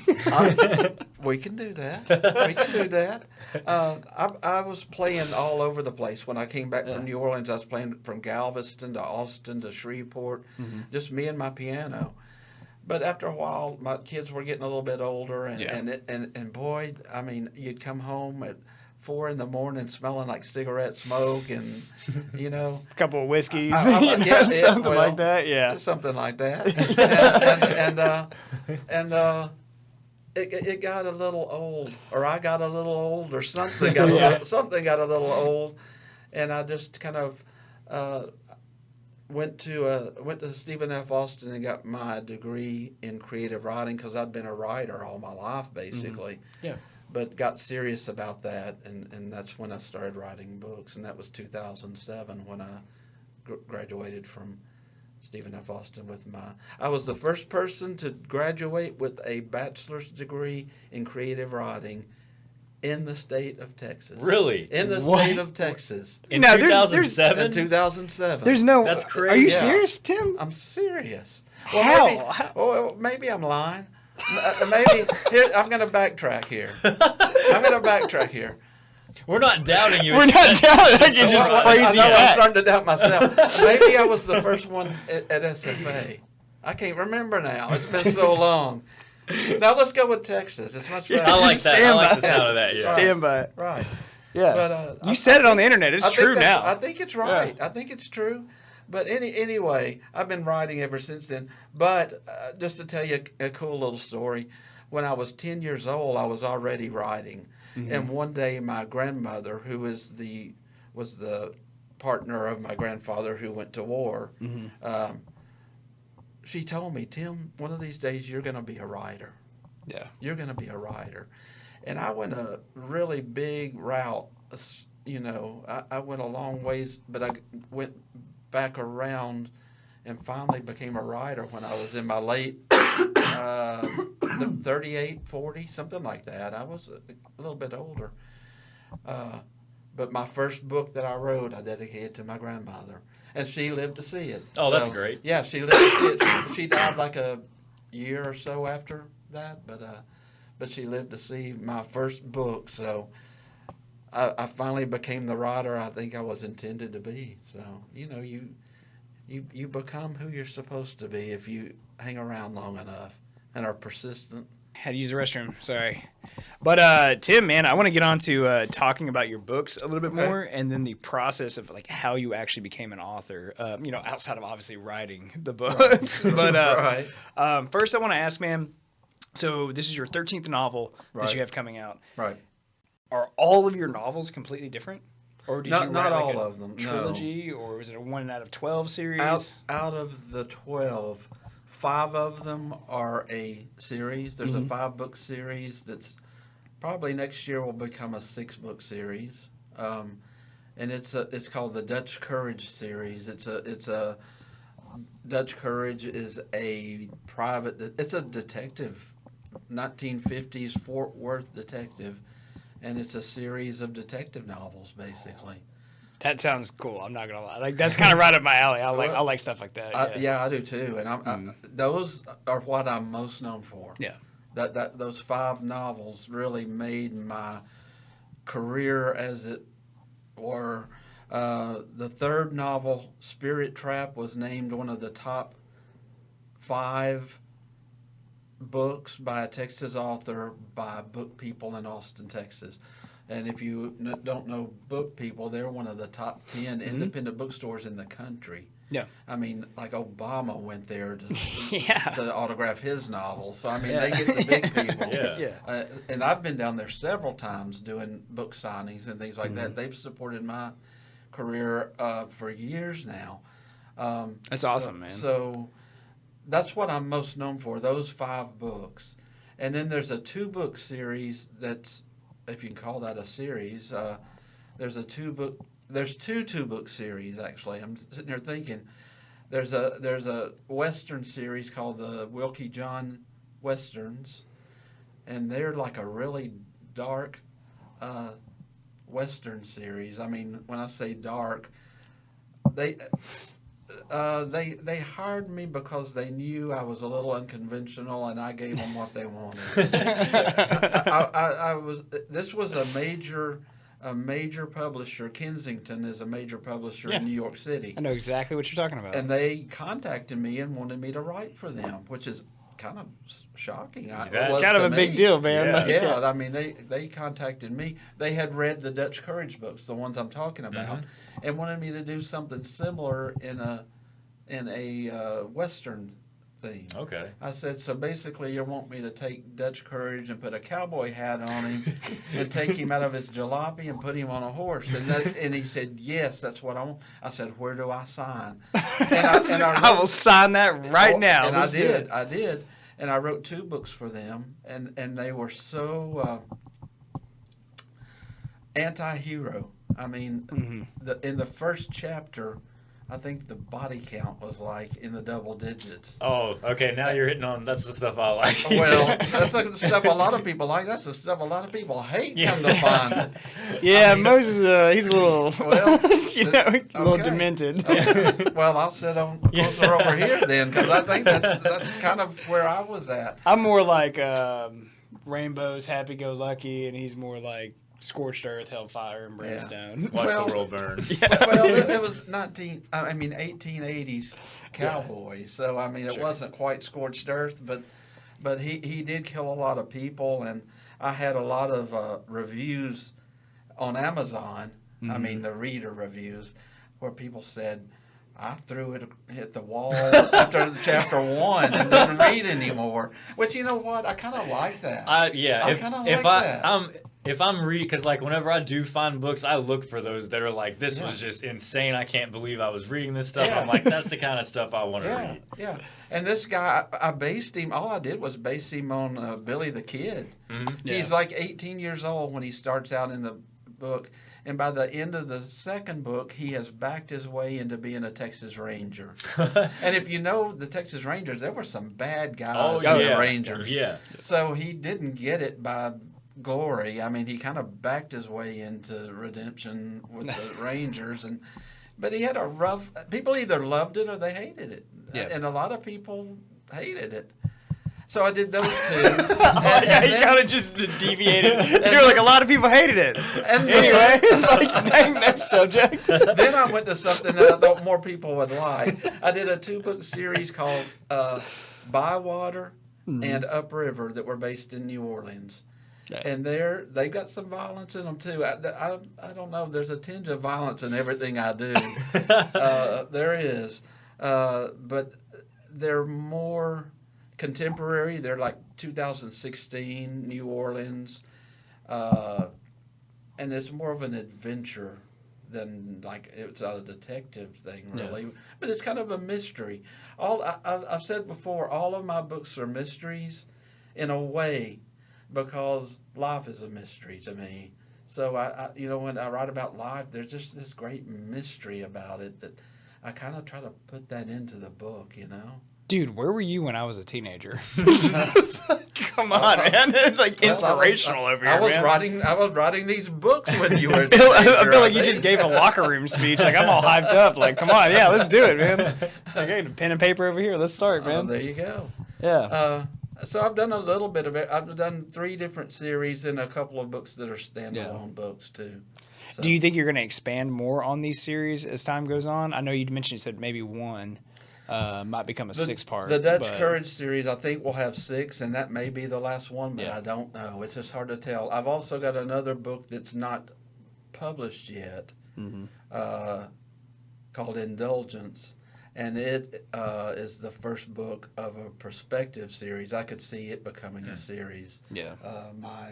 We can do that. I was playing all over the place when I came back from New Orleans. I was playing from Galveston to Austin to Shreveport, just me and my piano. But after a while, my kids were getting a little bit older, and boy, I mean, you'd come home at 4 a.m. smelling like cigarette smoke, and a couple of whiskeys, something like that. Yeah, something like that. It got a little old, or I got a little old, or something got a little old, and I just kind of went to Stephen F. Austin and got my degree in creative writing because I'd been a writer all my life, basically. Yeah. But got serious about that, and that's when I started writing books, and that was 2007 when I graduated from Stephen F. Austin I was the first person to graduate with a bachelor's degree in creative writing in the state of Texas. Really? In the state of Texas. In 2007? In 2007. There's no... That's crazy. Are you serious, Tim? I'm serious. How? Maybe I'm lying. Maybe... Here, I'm going to backtrack here. We're not doubting you. We're not doubting. It's just crazy. I'm starting to doubt myself. Maybe I was the first one at SFA. I can't remember now. It's been so long. Now let's go with Texas. It's much better. I like that. I like the sound of that. Yeah. Stand by it. Right. Yeah. But you said it on the internet. It's true now. I think it's right. Yeah. I think it's true. But anyway, I've been writing ever since then. But just to tell you a cool little story, when I was 10 years old, I was already writing. Mm-hmm. And one day, my grandmother, who was the partner of my grandfather who went to war, mm-hmm. She told me, Tim, one of these days you're going to be a writer. Yeah. You're going to be a writer. And I went a really big route. You know, I went a long ways, but I went back around and finally became a writer when I was in my late 38, 40, something like that. I was a little bit older. But my first book that I wrote, I dedicated to my grandmother. And she lived to see it. Oh, so, that's great. Yeah, she lived to see it. She died like a year or so after that, but she lived to see my first book. So I finally became the writer I think I was intended to be. So, you know, you become who you're supposed to be if you hang around long enough and are persistent. Had to use the restroom. Sorry. But Tim, man, I want to get on to talking about your books a little bit more, and then the process of like how you actually became an author. You know, outside of obviously writing the books. Right. But first, I want to ask, man. So this is your 13th novel that you have coming out. Right. Are all of your novels completely different, or did you write not like all a of them? trilogy, No. or was it a 1 out of 12 series? Out of the 12. 5 of them are a series. There's a 5-book series that's probably next year will become a 6-book series, and it's called the Dutch Courage series. It's a Dutch Courage is a it's a detective, 1950s Fort Worth detective, and it's a series of detective novels basically. That sounds cool. I'm not gonna lie. Like that's kind of right up my alley. I like stuff like that. I do too. And those are what I'm most known for. Yeah. That those 5 novels really made my career, as it were. The 3rd novel, Spirit Trap, was named one of the top 5 books by a Texas author by Book People in Austin, Texas. And if you don't know Book People, they're one of the top 10 independent bookstores in the country. Yeah. I mean, like Obama went there to autograph his novel. So, I mean, they get the big people. Yeah. And I've been down there several times doing book signings and things like that. They've supported my career for years now. That's awesome, man. So that's what I'm most known for, those 5 books. And then there's a 2-book series that's, if you can call that a series, there's 2 2-book series actually. I'm sitting here thinking, there's a Western series called the Wilkie John Westerns, and they're like a really dark Western series. I mean, when I say dark, they hired me because they knew I was a little unconventional, and I gave them what they wanted. This was a major publisher. Kensington is a major publisher in New York City. I know exactly what you're talking about. And they contacted me and wanted me to write for them, which is kind of shocking. It's kind of a big deal, man. Yeah, I mean, they contacted me. They had read the Dutch Courage books, the ones I'm talking about, and wanted me to do something similar in a Western theme. Okay. I said, so basically you want me to take Dutch Courage and put a cowboy hat on him and take him out of his jalopy and put him on a horse. And he said, yes, that's what I want. I said, where do I sign? And I will sign that right now. And I did. And I wrote 2 books for them, and they were so anti-hero. I mean, in the first chapter, I think the body count was like in the double digits. Oh, okay. Now you're hitting on, that's the stuff I like. Well, that's the stuff a lot of people like. That's the stuff a lot of people hate, come to find it. Yeah, I mean, Moses, he's a little, a little demented. Okay. Well, I'll sit on closer over here then, because I think that's kind of where I was at. I'm more like Rainbow's happy-go-lucky, and he's more like scorched earth, hellfire, and brimstone. Watch the world burn. Well, it was 1880s cowboy, so I mean it wasn't quite scorched earth, but he did kill a lot of people, and I had a lot of reviews on Amazon. I mean the reader reviews, where people said, I threw it hit the wall after chapter 1 and didn't read anymore. Which, you know what? I kind of like that. I kind of like that. If I'm reading, because like whenever I do find books, I look for those that are like, this was just insane. I can't believe I was reading this stuff. I'm like, that's the kind of stuff I want to read. Yeah. And this guy, I based him. All I did was base him on Billy the Kid. Mm-hmm. Yeah. He's like 18 years old when he starts out in the book. And by the end of the second book, he has backed his way into being a Texas Ranger. And if you know the Texas Rangers, there were some bad guys in the Rangers. Yeah. So he didn't get it by glory. I mean, he kind of backed his way into redemption with the Rangers. But he had a rough... People either loved it or they hated it. Yeah. And a lot of people hated it. So I did those two. You kind of just deviated. You're like, a lot of people hated it. And anyway, next subject. Then I went to something that I thought more people would like. I did a 2-book series called Bywater and Upriver that were based in New Orleans. Okay. And they got some violence in them too. I don't know. There's a tinge of violence in everything I do. There is. But they're more... contemporary. They're like 2016 New Orleans, and it's more of an adventure than like it's a detective thing, really. Yeah. But it's kind of a mystery. I've said before, all of my books are mysteries, in a way, because life is a mystery to me. So I when I write about life, there's just this great mystery about it that I kind of try to put that into the book, Dude, where were you when I was a teenager? Come on, man! It's like inspirational over here. I was writing these books when you were. I feel like you just gave a locker room speech. Like I'm all hyped up. Like, come on, yeah, let's do it, man. Like, I got a pen and paper over here. Let's start, man. There you go. Yeah. So I've done a little bit of it. I've done 3 different series and a couple of books that are standalone books too. So. Do you think you're going to expand more on these series as time goes on? I know you said maybe 1. Might become a 6-part. The Dutch Courage series, I think, will have 6, and that may be the last one, but I don't know. It's just hard to tell. I've also got another book that's not published yet, called Indulgence, and it is the first book of a perspective series. I could see it becoming a series. Yeah. My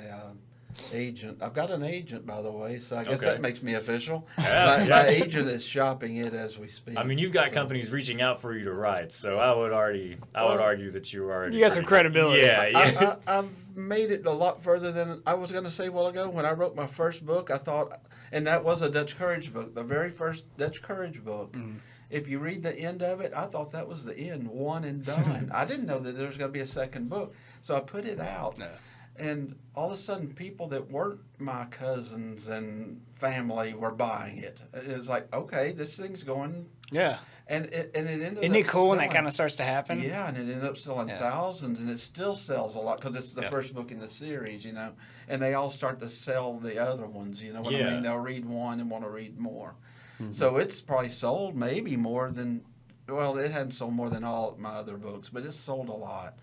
agent, I've got an agent, by the way, so I guess that makes me official. My agent is shopping it as we speak. I mean, you've got companies reaching out for you to write, so I would argue that you already... You got some credibility. Yeah. I've made it a lot further than I was going to say a while ago. When I wrote my first book, I thought, and that was a Dutch Courage book, the very first Dutch Courage book. Mm-hmm. If you read the end of it, I thought that was the end, one and done. I didn't know that there was going to be a second book, so I put it out. No. And all of a sudden, people that weren't my cousins and family were buying it. It's like, okay, this thing's going. Yeah. And it ended up. Isn't it cool when that kind of starts to happen? Yeah, and it ended up selling thousands, and it still sells a lot because it's the first book in the series, And they all start to sell the other ones, you know what I mean? They'll read one and want to read more. Mm-hmm. So it's probably sold maybe more than, well, it hadn't sold more than all of my other books, but it's sold a lot.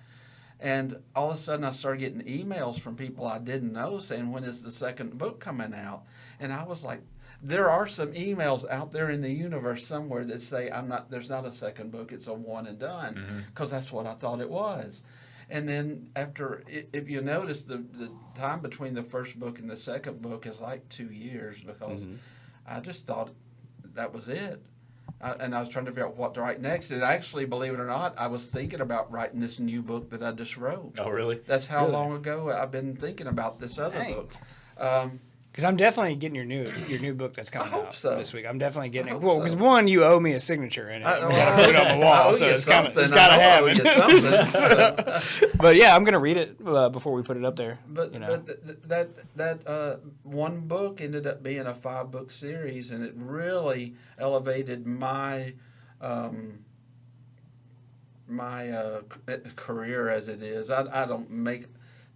And all of a sudden, I started getting emails from people I didn't know saying, when is the second book coming out? And I was like, there are some emails out there in the universe somewhere that say, there's not a second book, it's a one and done, because that's what I thought it was. And then after, if you notice, the time between the first book and the second book is like 2 years, because I just thought that was it. And I was trying to figure out what to write next. And actually, believe it or not, I was thinking about writing this new book that I just wrote. Oh, really? That's how long ago I've been thinking about this other book. Because I'm definitely getting your new book that's coming out this week. I'm definitely getting it. Well, because so. One, you owe me a signature in it. You got to put it on the wall, so it's got to happen. But yeah, I'm going to read it before we put it up there. But that one book ended up being a 5-book series, and it really elevated my career as it is. I don't make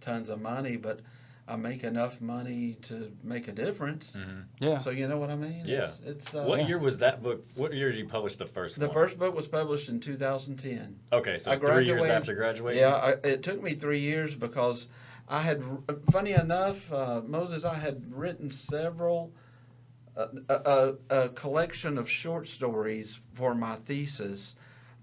tons of money, but I make enough money to make a difference. Mm-hmm. Yeah. So you know what I mean? Yeah. What year was that book? What year did you publish the first one? The first book was published in 2010. Okay, so 3 years after graduating? Yeah, it took me 3 years because I had, funny enough, Moses, I had written several a collection of short stories for my thesis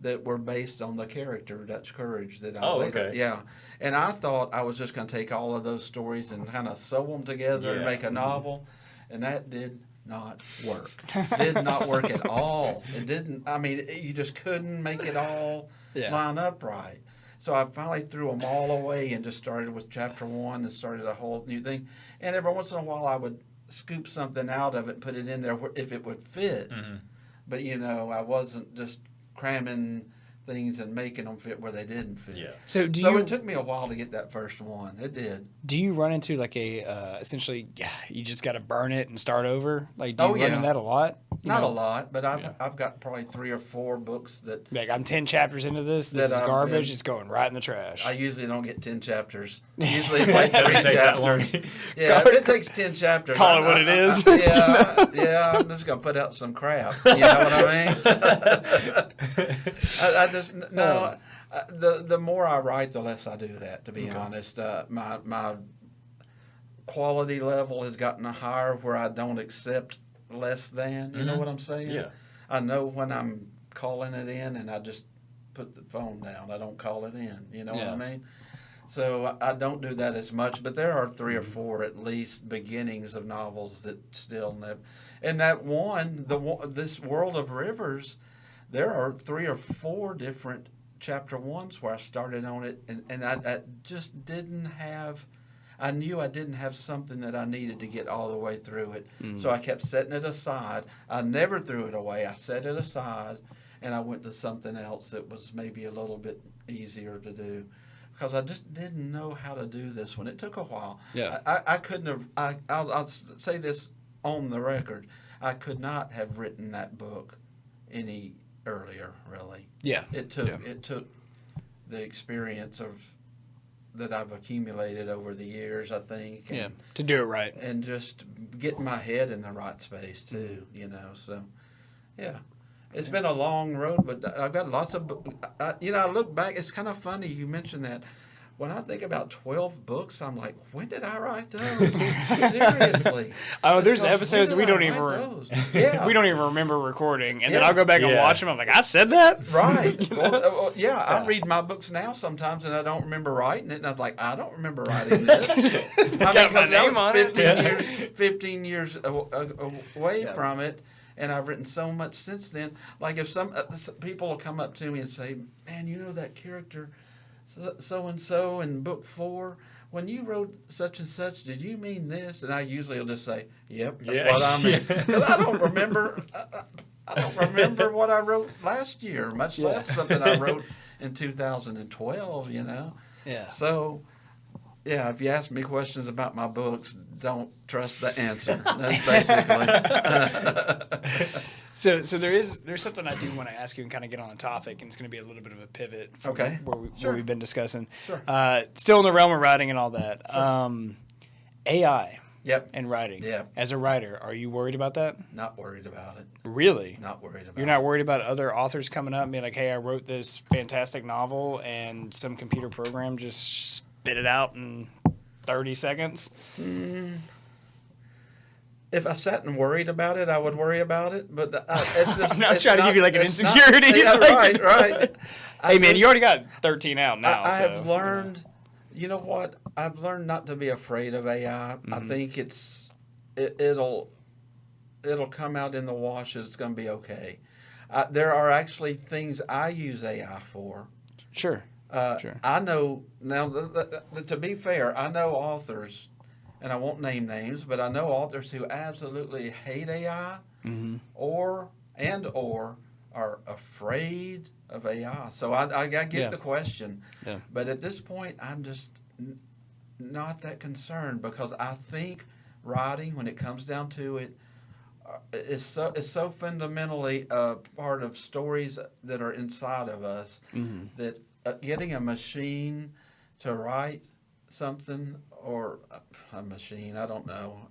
that were based on the character Dutch Courage that I later, okay. yeah. And I thought I was just going to take all of those stories and kind of sew them together and make a novel, and that did not work. Did not work at all. It didn't. I mean, you just couldn't make it all line up right. So I finally threw them all away and just started with chapter 1 and started a whole new thing. And every once in a while I would scoop something out of it, put it in there if it would fit. Mm-hmm. But, I wasn't just cramming things and making them fit where they didn't fit. Yeah. So it took me a while to get that first one. It did. Do you run into like essentially you just got to burn it and start over? Like, do you run into that a lot? Not a lot, but I've got probably 3 or 4 books that. Like, I'm 10 chapters into this. This is garbage. It's going right in the trash. I usually don't get 10 chapters. Usually it's like 3 chapters. Yeah, if it takes 10 chapters. Call it what it is. Yeah. I'm just gonna put out some crap. You know what I mean? I just no. The more I write, the less I do that. To be honest, my quality level has gotten higher where I don't accept less than. You know what I'm saying? Yeah. I know when I'm calling it in, and I just put the phone down. I don't call it in. You know what I mean? So I don't do that as much. But there are 3 or 4 at least beginnings of novels that still never. And that one, this World of Rivers, there are 3 or 4 different chapter 1s where I started on it, and I just didn't have. I knew I didn't have something that I needed to get all the way through it. So I kept setting it aside. I never threw it away. I set it aside, and I went to something else that was maybe a little bit easier to do because I just didn't know how to do this one. It took a while. Yeah. I couldn't have. I'll say this on the record. I could not have written that book any earlier, really. Yeah. It took the experience that I've accumulated over the years, I think. And, to do it right. And just getting my head in the right space, too, So, yeah. It's been a long road, but I've got lots of books. I look back. It's kind of funny you mentioned that. When I think about 12 books, I'm like, when did I write those? Seriously. Oh, there's episodes we don't even we don't even remember recording, and then I'll go back and watch them. I'm like, I said that? Right. Well, I read my books now sometimes, and I don't remember writing it, and I'm like, I don't remember writing this. Got my name on it. 15 years away from it. And I've written so much since then. Like if some people will come up to me and say, man, you know that character so-and-so in book 4, when you wrote such and such, did you mean this? And I usually will just say, yep, that's what I mean. Because I don't remember what I wrote last year, much less something I wrote in 2012, Yeah. So, if you ask me questions about my books, don't trust the answer. That's basically. So there's something I do want to ask you and kind of get on the topic, and it's going to be a little bit of a pivot from where we've been discussing. Sure. Still in the realm of writing and all that. AI. Yep. And writing. Yep. As a writer, are you worried about that? Not worried about it. Really? Not worried about it. You're not worried about other authors coming up and being like, hey, I wrote this fantastic novel, and some computer program just spit it out in 30 seconds? If I sat and worried about it, I would worry about it. But it's just, I'm not trying to give you like an insecurity. Right. Hey, man, you already got 13 out now. I have learned, you know what? I've learned not to be afraid of AI. I think it'll come out in the wash. It's going to be okay. There are actually things I use AI for. Sure. I know, now, to be fair, I know authors, and I won't name names, but I know authors who absolutely hate AI or are afraid of AI. So I get the question. Yeah. But at this point, I'm just not that concerned because I think writing, when it comes down to it, is so fundamentally a part of stories that are inside of us that getting a machine to write something, or a machine, I don't know,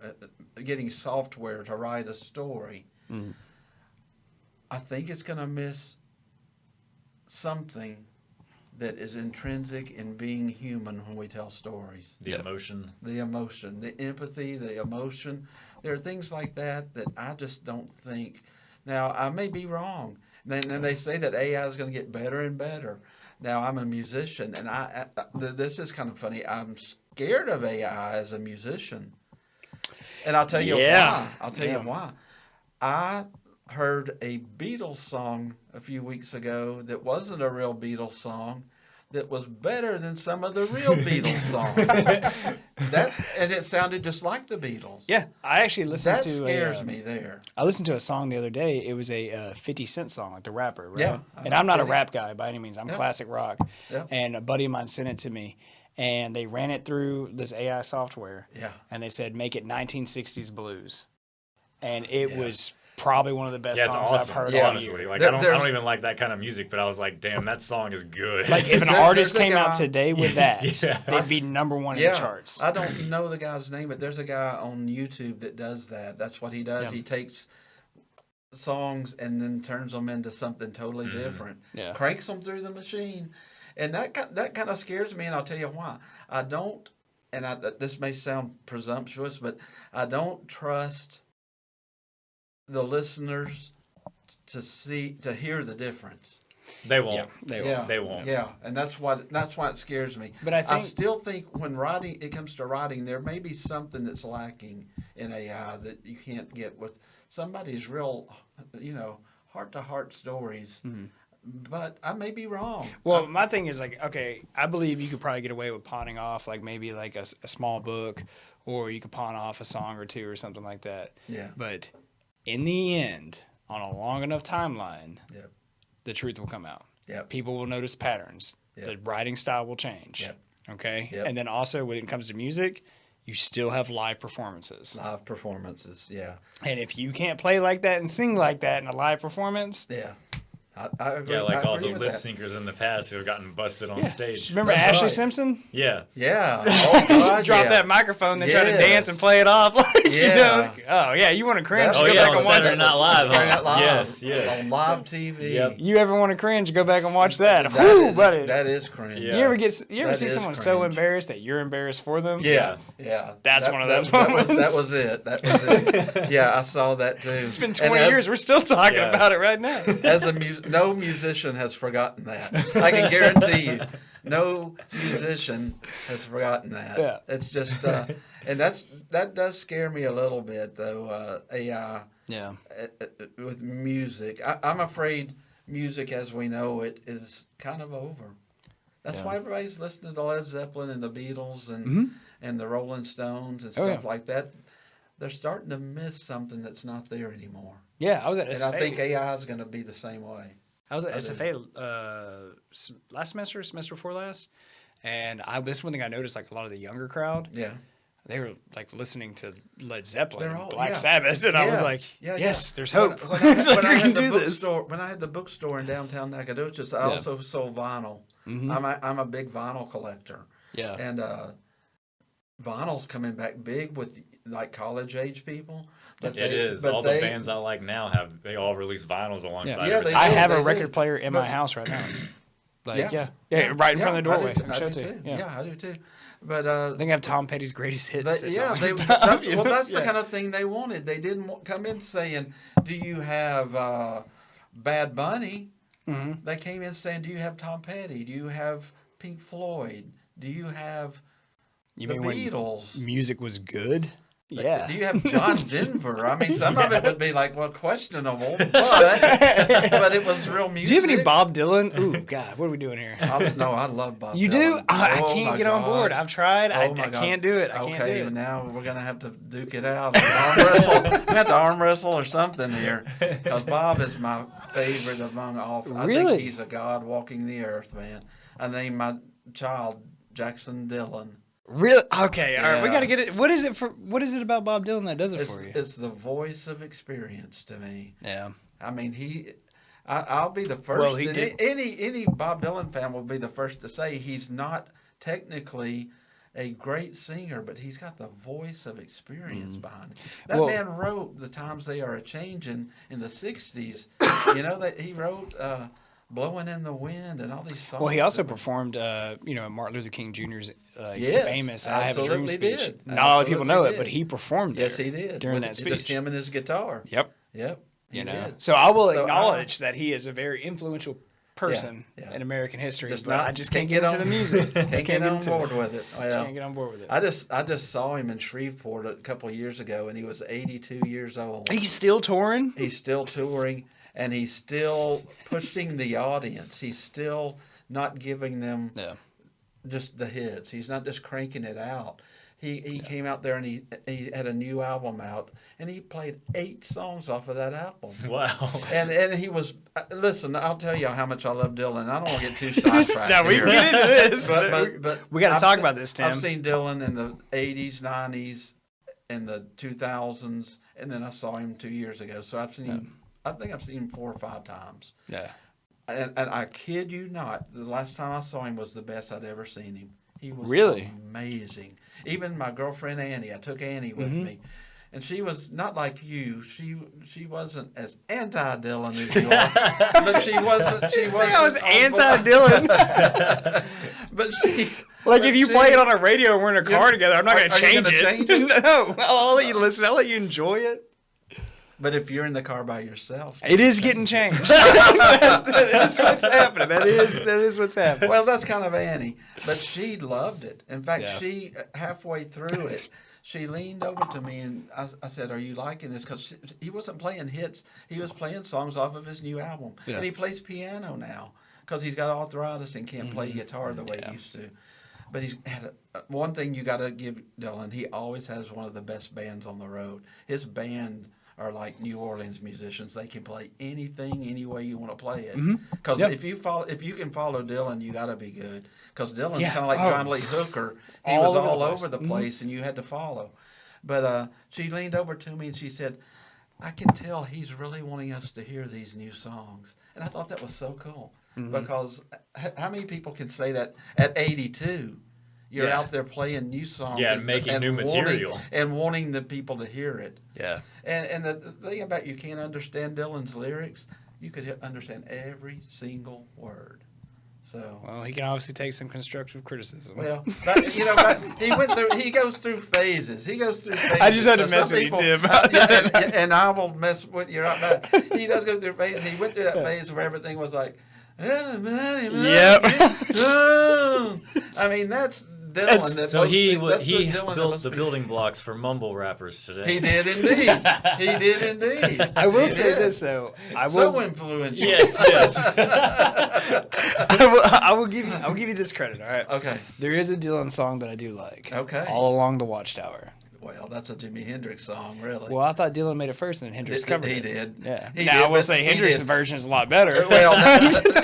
getting software to write a story, I think it's going to miss something that is intrinsic in being human when we tell stories. The emotion. The emotion, the empathy, the emotion. There are things like that I just don't think. Now, I may be wrong. Then they say that AI is going to get better and better. Now, I'm a musician, and this is kind of funny. I'm scared of AI as a musician. And I'll tell you why. I'll tell you why. I heard a Beatles song a few weeks ago that wasn't a real Beatles song that was better than some of the real Beatles songs. And it sounded just like the Beatles. Yeah, I actually listened to. That scares me there. I listened to a song the other day. It was a 50 Cent song, like the rapper, right? Yeah. And I'm not a rap guy by any means. I'm classic rock. Yeah. And a buddy of mine sent it to me, and they ran it through this AI software. Yeah. And they said, make it 1960s blues. And it was probably one of the best songs awesome. I've heard honestly. all year. Like, I don't even like that kind of music, but I was like, damn, that song is good. Like, if an artist came out today with that, they'd be number one in the charts. I don't know the guy's name, but there's a guy on YouTube that does that. That's what he does. Yeah. He takes songs and then turns them into something totally different. Yeah. Cranks them through the machine. And that kind of scares me, and I'll tell you why. I don't, and this may sound presumptuous, but I don't trust the listeners to hear the difference. They won't. Yeah, they won't. Yeah, and that's why it scares me. But I still think when it comes to writing, there may be something that's lacking in AI that you can't get with somebody's real, heart-to-heart stories. Mm-hmm. But I may be wrong. Well, my thing is like, okay, I believe you could probably get away with pawning off like maybe like a small book, or you could pawn off a song or two or something like that. Yeah. But in the end, on a long enough timeline, Yep. the truth will come out. Yep. People will notice patterns. Yep. The writing style will change. Yep. Okay? Yep. And then also when it comes to music, you still have live performances. Live performances, yeah. And if you can't play like that and sing like that in a live performance, Yeah. I agree. Yeah, like I all agree the with lip that. syncers in the past who have gotten busted on stage. Remember That's Ashley right. Simpson? Yeah. Yeah. Oh, God, Drop yeah. that microphone, then try to Yes. dance and play it off. Like, Yeah. Oh, yeah, you want to cringe? That's- Oh, Go yeah, back on and watch Saturday it. Night Live. Saturday Huh? Night Live. Yes. On live TV. Yep. You ever want to cringe? Go back and watch that. Woo, buddy. That is cringe. Yeah. You ever That see is someone so cringe. embarrassed that you're embarrassed for them? Yeah. Yeah. That's one of those that moments. that was it. That was it. Yeah, I saw that too. It's been And 20 years. We're still talking Yeah. about it right now. As no musician has forgotten that. I can guarantee you, no musician has forgotten that. Yeah. It's just, and that does scare me a little bit though. AI Yeah. with music. I'm afraid music as we know it is kind of over. That's Yeah. why everybody's listening to Led Zeppelin and the Beatles and Mhm. and the Rolling Stones and Oh, stuff yeah. like that. They're starting to miss something that's not there anymore. Yeah, I was at And SFA. I think AI is going to be the same way. I was at I SFA last semester before last, and this is one thing I noticed. Like a lot of the younger crowd, Yeah. they were like listening to Led Zeppelin, They're and all- Black yeah. Sabbath, and I was Yeah. like, Yeah, yes, yeah. there's hope. When I had We can the do this. bookstore, when I had the bookstore in downtown Nacogdoches, I also sold vinyl. Mhm. I'm a big vinyl collector, Yeah, and vinyl's coming back big with like college age people. But It is. All the bands I like now they all release vinyls alongside Yeah, everything. they I do, have a they record do. player in my But- house right now. Like, Yeah. right in front of the doorway. I do, I'll show I it do to you. too. Yeah. Yeah, I do too. But I think I have Tom Petty's greatest hits. sitting on the top, that's, you well, know? that's the Yeah. kind of thing they wanted. They didn't come in saying, "Do you have Bad Bunny?" Mhm. They came in saying, "Do you have Tom Petty? Do you have Pink Floyd? Do you have You the mean when Beatles? music was good? Yeah. Do you have John Denver?" I mean, some of it would be like, well, questionable, but it was real music. Do you have any Bob Dylan? Ooh, God, what are we doing here? I love Bob You Dylan. do? I Oh, can't my get on board. God. I've tried. I Oh, my God. can't do it. I can't Okay, do it. now we're gonna have to duke it out. Arm wrestle. We have to arm wrestle or something here, because Bob is my favorite among all. I Really? think he's a god walking the earth, man. I named my child Jackson Dylan. Really? Okay. All right. We Yeah. got to get it. What is it about Bob Dylan that does it for you? It's the voice of experience to me. Yeah. I mean, I'll be the first. Well, he and did- Any Bob Dylan fan will be the first to say he's not technically a great singer, but he's got the voice of experience behind it. That Well- man wrote "The Times They Are a Changin' in the '60s. You know that he wrote Blowing in the Wind and all these songs. Well, he also performed, Martin Luther King Jr.'s famous "I Have a Dream" speech. Did. Not a lot of people know it, but he performed there. Yes, he did during that speech. Just him and his guitar. Yep. He did. So I will acknowledge that he is a very influential person in American history, but I just can't get into the music. Can't get on board with it. Can't get on board with it. I just saw him in Shreveport a couple of years ago, and he was 82 years old. He's still touring? He's still touring, and he's still pushing the audience. He's still not giving them just the hits. He's not just cranking it out. He came out there and he had a new album out, and he played 8 songs off of that album. Wow. And he was, listen, I'll tell you how much I love Dylan. I don't want to get too sidetracked. Now we get into this. But we got to talk about this, Tim. I've seen Dylan in the 80s, 90s, in the 2000s, and then I saw him 2 years ago. So I've seen him, I think I've seen him 4 or 5 times. Yeah. And I kid you not, the last time I saw him was the best I'd ever seen him. He was really amazing. Even my girlfriend Annie, I took Annie with me, and she was not like you. She wasn't as anti-Dylan as you are, but she wasn't. She wasn't. I was anti-Dylan. But she. Like if you play it on a radio and we're in a car together, I'm not going to change it. No, I'll let you listen. I'll let you enjoy it. But if you're in the car by yourself, it is getting changed. That is what's happening. That is what's happening. Well, that's kind of Annie, but she loved it. In fact, she halfway through it, she leaned over to me and I said, "Are you liking this?" Because he wasn't playing hits; he was playing songs off of his new album, and he plays piano now because he's got arthritis and can't play guitar the way he used to. But he's had one thing you got to give Dylan: he always has one of the best bands on the road. His band are like New Orleans musicians. They can play anything, any way you want to play it. Because if you can follow Dylan, you got to be good. Because Dylan's kind of like John Lee Hooker. He was all over the place, and you had to follow. But she leaned over to me and she said, "I can tell he's really wanting us to hear these new songs." And I thought that was so cool. Because how many people can say that at 82? You're out there playing new songs. Yeah, making new material. And wanting the people to hear it. Yeah. And the thing about you can't understand Dylan's lyrics, you could understand every single word. So. Well, he can obviously take some constructive criticism. Well, he goes through phases. I just had to mess with you, Tim. And I will mess with you right back. He does go through phases. He went through that phase where everything was like, yep. I mean, that's Dylan. So he built the building blocks for mumble rappers today. He did indeed. I will say this though. So influential. Yes. I will give you this credit. All right. Okay. There is a Dylan song that I do like. Okay. All Along the Watchtower. Well, that's a Jimi Hendrix song, really. Well, I thought Dylan made it first and then Hendrix covered it. He did. Yeah. I will say Hendrix's version is a lot better. Well,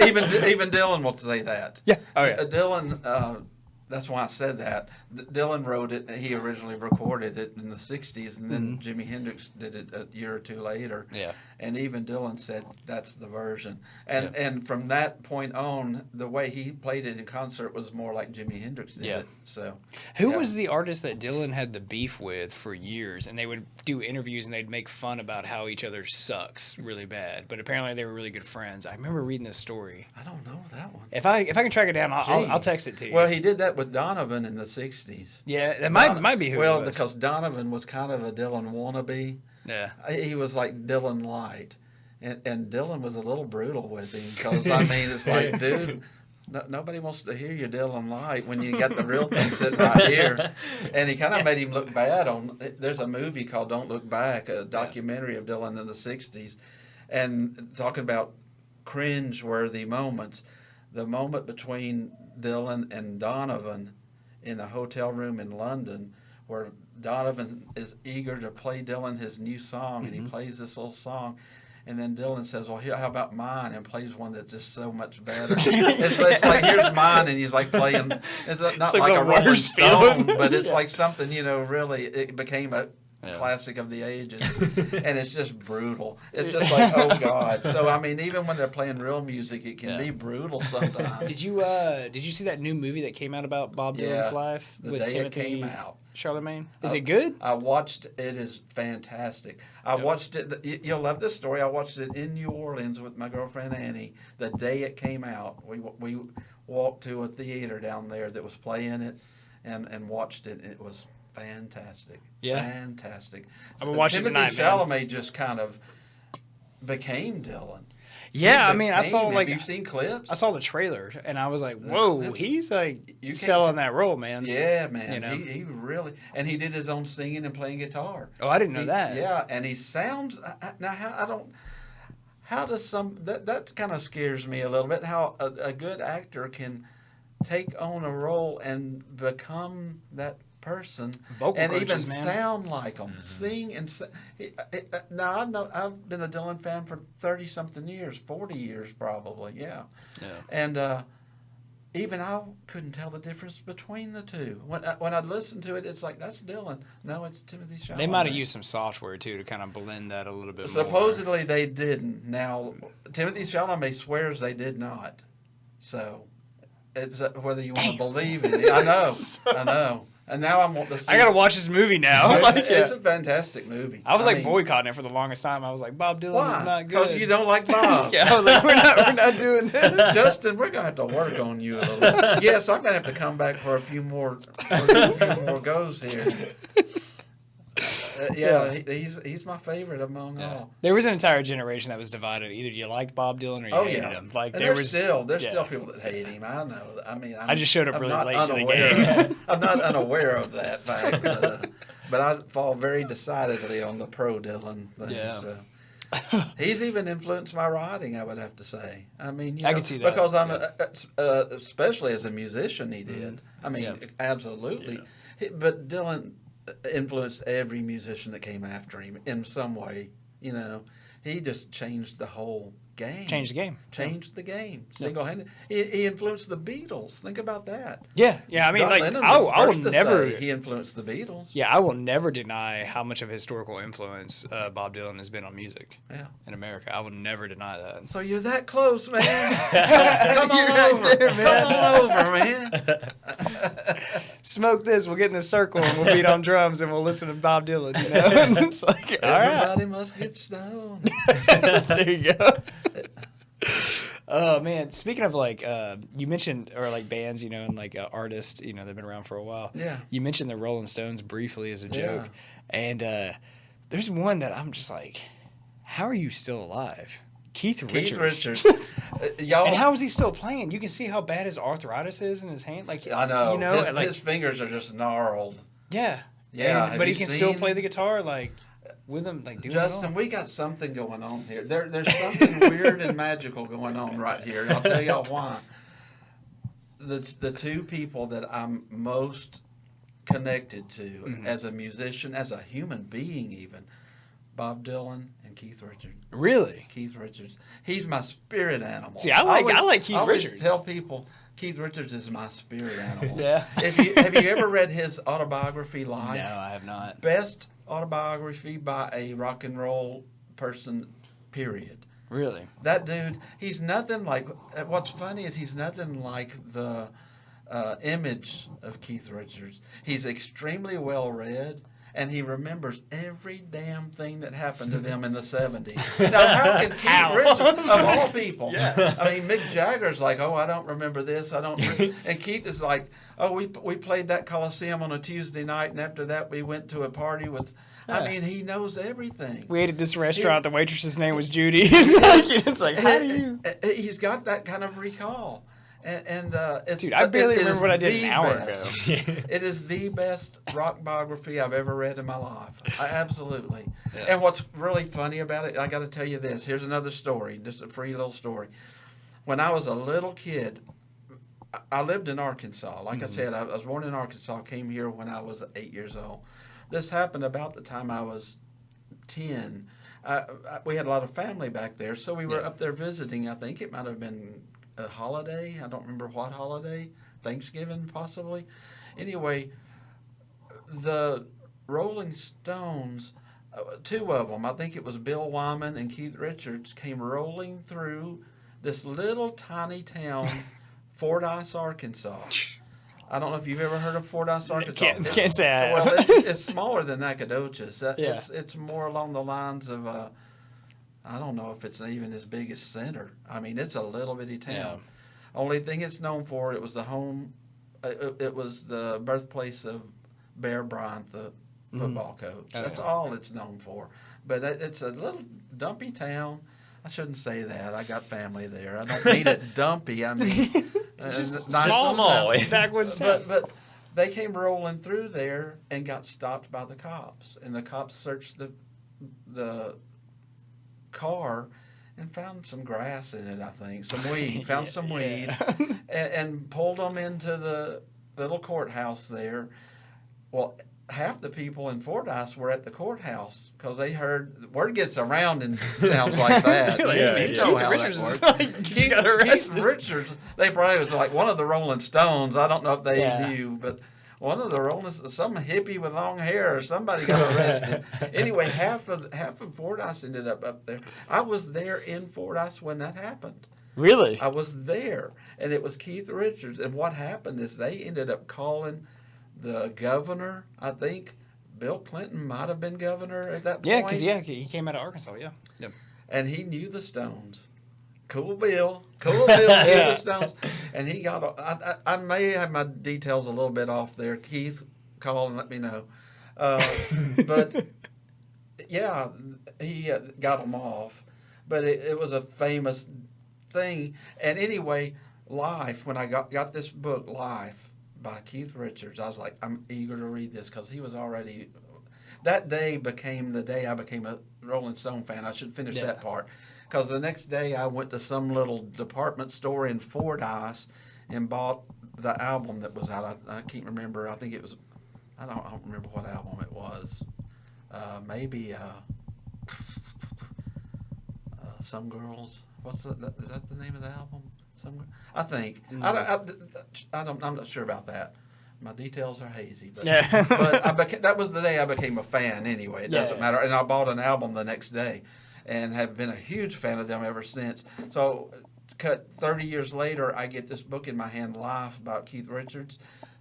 even Dylan will say that. Yeah. Oh yeah. Dylan. That's why I said that. Dylan wrote it. He originally recorded it in the 60s, and then Jimi Hendrix did it a year or two later. Yeah. And even Dylan said that's the version. And from that point on, the way he played it in concert was more like Jimi Hendrix did it. So, who was the artist that Dylan had the beef with for years? And they would do interviews and they'd make fun about how each other sucks really bad. But apparently they were really good friends. I remember reading this story. I don't know that one. If I can track it down, I'll text it to you. Well, he did that with Donovan in the 60s. Yeah, that might be who it was. Well, because Donovan was kind of a Dylan wannabe. Yeah. He was like Dylan light. And Dylan was a little brutal with him because, I mean, it's like, dude, nobody wants to hear you Dylan light when you got the real thing sitting right here. And he kind of made him look bad there's a movie called Don't Look Back, a documentary of Dylan in the 60s, and talking about cringe-worthy moments. The moment between Dylan and Donovan in a hotel room in London where Donovan is eager to play Dylan his new song, and he plays this little song. And then Dylan says, "Well, here, how about mine?" and plays one that's just so much better. it's like, here's mine, and he's like playing. It's not like a Rolling Stone, but it's like something, really. It became a classic of the ages, and it's just brutal. It's just like, oh God. So I mean, even when they're playing real music, it can be brutal sometimes. Did you see that new movie that came out about Bob Dylan's life the with day Timothy it came out. Charlemagne? Is it good? I watched it. It is fantastic. I watched it. You'll love this story. I watched it in New Orleans with my girlfriend Annie the day it came out. We walked to a theater down there that was playing it and watched it. It was fantastic. Yeah. Fantastic. I'm going to watch it tonight, Timothy Chalamet just kind of became Dylan. Yeah, I mean, I saw Have you seen clips? I saw the trailer, and I was like, "Whoa, he's like You can't selling that role, man." Yeah, man. You know? He really, and he did his own singing and playing guitar. Oh, I didn't know that. Yeah, and he sounds now. How does that kind of scares me a little bit? How a good actor can take on a role and become that person Vocal and coaches, even man. sound like them, sing and now I know I've been a Dylan fan for 30-something years, 40 years probably, yeah. And even I couldn't tell the difference between the two. When I'd listen to it, it's like, that's Dylan. No, it's Timothy Chalamet. They might have used some software too to kind of blend that a little bit. Supposedly they didn't. Now Timothy Chalamet swears they did not. So it's whether you want to believe it. I know. And now I'm wanting to see. I gotta watch this movie now. It's a fantastic movie. I was boycotting it for the longest time. I was like, Bob Dylan is not good. Because you don't like Bob. Yeah, I was like, we're not doing this. Justin, we're gonna have to work on you a little bit. Yes, I'm gonna have to come back for a few more goes here. He's my favorite among all. There was an entire generation that was divided. Either you liked Bob Dylan or you hated him. Like, there's still people that hate him. I know. I mean, I just showed up really late to the game. I'm not unaware of that fact, but I fall very decidedly on the pro Dylan thing. Yeah. So. He's even influenced my writing, I would have to say. I mean, I can see that. Because I'm, especially as a musician, he did. I mean, absolutely. Yeah. But Dylan influenced every musician that came after him in some way. You know, he just changed the whole game. Changed the game. Single-handed. He influenced the Beatles. Think about that. Yeah. I mean, John Lennon I was will first to never. say he influenced the Beatles. Yeah, I will never deny how much of a historical influence Bob Dylan has been on music. Yeah. In America, I will never deny that. So you're that close, man. Come on over, there, man. Come on over, man. Smoke this. We'll get in the circle and we'll beat on drums and we'll listen to Bob Dylan. You know, it's like everybody must get stoned. There you go. Oh man! Speaking of you mentioned bands, and artists, they've been around for a while. Yeah. You mentioned the Rolling Stones briefly as a joke, and there's one that I'm just like, how are you still alive? Keith Richards. Y'all. And how is he still playing? You can see how bad his arthritis is in his hand. I know. His fingers are just gnarled. Yeah. Yeah. But he can still play the guitar with him, doing Justin, we got something going on here. There's something weird and magical going on right here. And I'll tell y'all why. The two people that I'm most connected to as a musician, as a human being even, Bob Dylan and Keith Richards. Really? Keith Richards. He's my spirit animal. See, I like Keith Richards. I always tell people Keith Richards is my spirit animal. Yeah. Have you ever read his autobiography, Life? No, I have not. Best autobiography by a rock and roll person, period. Really? That dude, he's nothing like, what's funny is he's nothing like the image of Keith Richards. He's extremely well read, and he remembers every damn thing that happened to them in the 70s. Now, how can Keith Richards, of all people, I mean, Mick Jagger's like, I don't remember this, and Keith is like, we played that Coliseum on a Tuesday night, and after that we went to a party with, I mean, he knows everything. We ate at this restaurant, the waitress's name was Judy. It's like, how do you? He's got that kind of recall. And it's, dude, I barely remember what I did an hour ago. It is the best rock biography I've ever read in my life. Absolutely. Yeah. And what's really funny about it, I got to tell you this. Here's another story, just a free little story. When I was a little kid, I lived in Arkansas. Like I said, I was born in Arkansas, came here when I was 8 years old. This happened about the time I was 10. We had a lot of family back there, so we were up there visiting. I think it might have been a holiday. I don't remember what holiday. Thanksgiving, possibly. Anyway, the Rolling Stones, two of them, I think it was Bill Wyman and Keith Richards, came rolling through this little tiny town, Fordyce, Arkansas. I don't know if you've ever heard of Fordyce, Arkansas. Can't say I have. Well, it's smaller than Nacogdoches. Yeah. It's more along the lines of, I don't know if it's even as big as Center. I mean, it's a little bitty town. Yeah. Only thing it's known for, it was the home, it was the birthplace of Bear Bryant, the football coach. Oh, That's yeah. all it's known for. But it's a little dumpy town. I shouldn't say that. I got family there. I don't mean it dumpy. I mean Just nice small. backwoods town. but they came rolling through there and got stopped by the cops. And the cops searched the car and found some grass in it, I think. Some weed. Found some weed. And pulled them into the little courthouse there. Well, half the people in Fordyce were at the courthouse because they heard word gets around in towns like that. Like, you know how Richards that is works. like, just got arrested. Keith Richards, they probably was like one of the Rolling Stones. I don't know if they knew, but one of the Rolling, some hippie with long hair or somebody got arrested. Anyway, half of Fordyce ended up there. I was there in Fordyce when that happened. Really? I was there, and it was Keith Richards. And what happened is they ended up calling the governor. I think Bill Clinton might have been governor at that point. Yeah, because he came out of Arkansas. Yeah. And he knew the Stones. Cool Bill knew the Stones, and he got. I may have my details a little bit off there. Keith, call and let me know. But yeah, he got them off. But it was a famous thing. And anyway, Life. When I got this book, Life, by Keith Richards, I was like, I'm eager to read this because he was already. That day became the day I became a Rolling Stone fan. I should finish that part. Because the next day I went to some little department store in Fordyce and bought the album that was out. I can't remember. I think it was, I don't remember what album it was. Maybe Some Girls. Is that the name of the album? I think. I'm not sure about that. My details are hazy, but that was the day I became a fan. Anyway, it doesn't matter. And I bought an album the next day, and have been a huge fan of them ever since. So, 30 years later, I get this book in my hand, Life, about Keith Richards.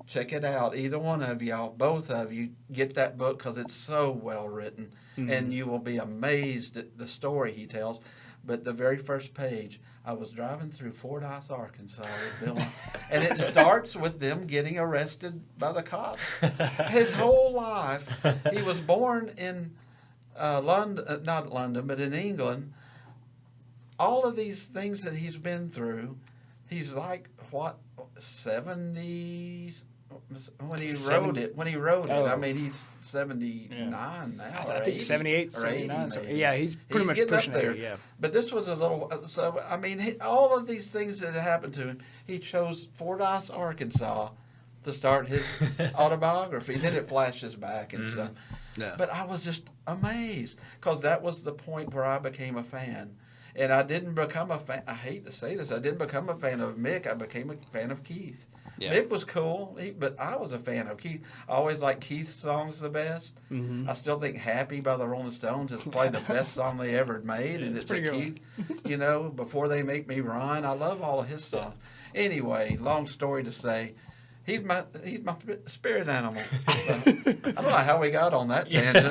Check it out. Either one of y'all, both of you, get that book because it's so well written, and you will be amazed at the story he tells. But the very first page, I was driving through Fordyce, Arkansas with Bill, and it starts with them getting arrested by the cops. His whole life, he was born in London, not London, but in England. All of these things that he's been through, he's like, 70s? When he wrote it, I mean, he's 79 now. I think 78, 79. So, yeah, he's pretty much getting pushing up there. 80, yeah. But this was a little, so, I mean, all of these things that had happened to him, he chose Fordyce, Arkansas to start his autobiography. Then it flashes back and stuff. Yeah. But I was just amazed because that was the point where I became a fan. And I didn't become a fan. I hate to say this. I didn't become a fan of Mick. I became a fan of Keith. Yeah. Mick was cool, but I was a fan of Keith. I always liked Keith's songs the best. I still think Happy by the Rolling Stones is probably the best song they ever made. And it's a Keith, Before They Make Me Run. I love all of his songs. Anyway, long story to say, he's my spirit animal. So, I don't know how we got on that tangent,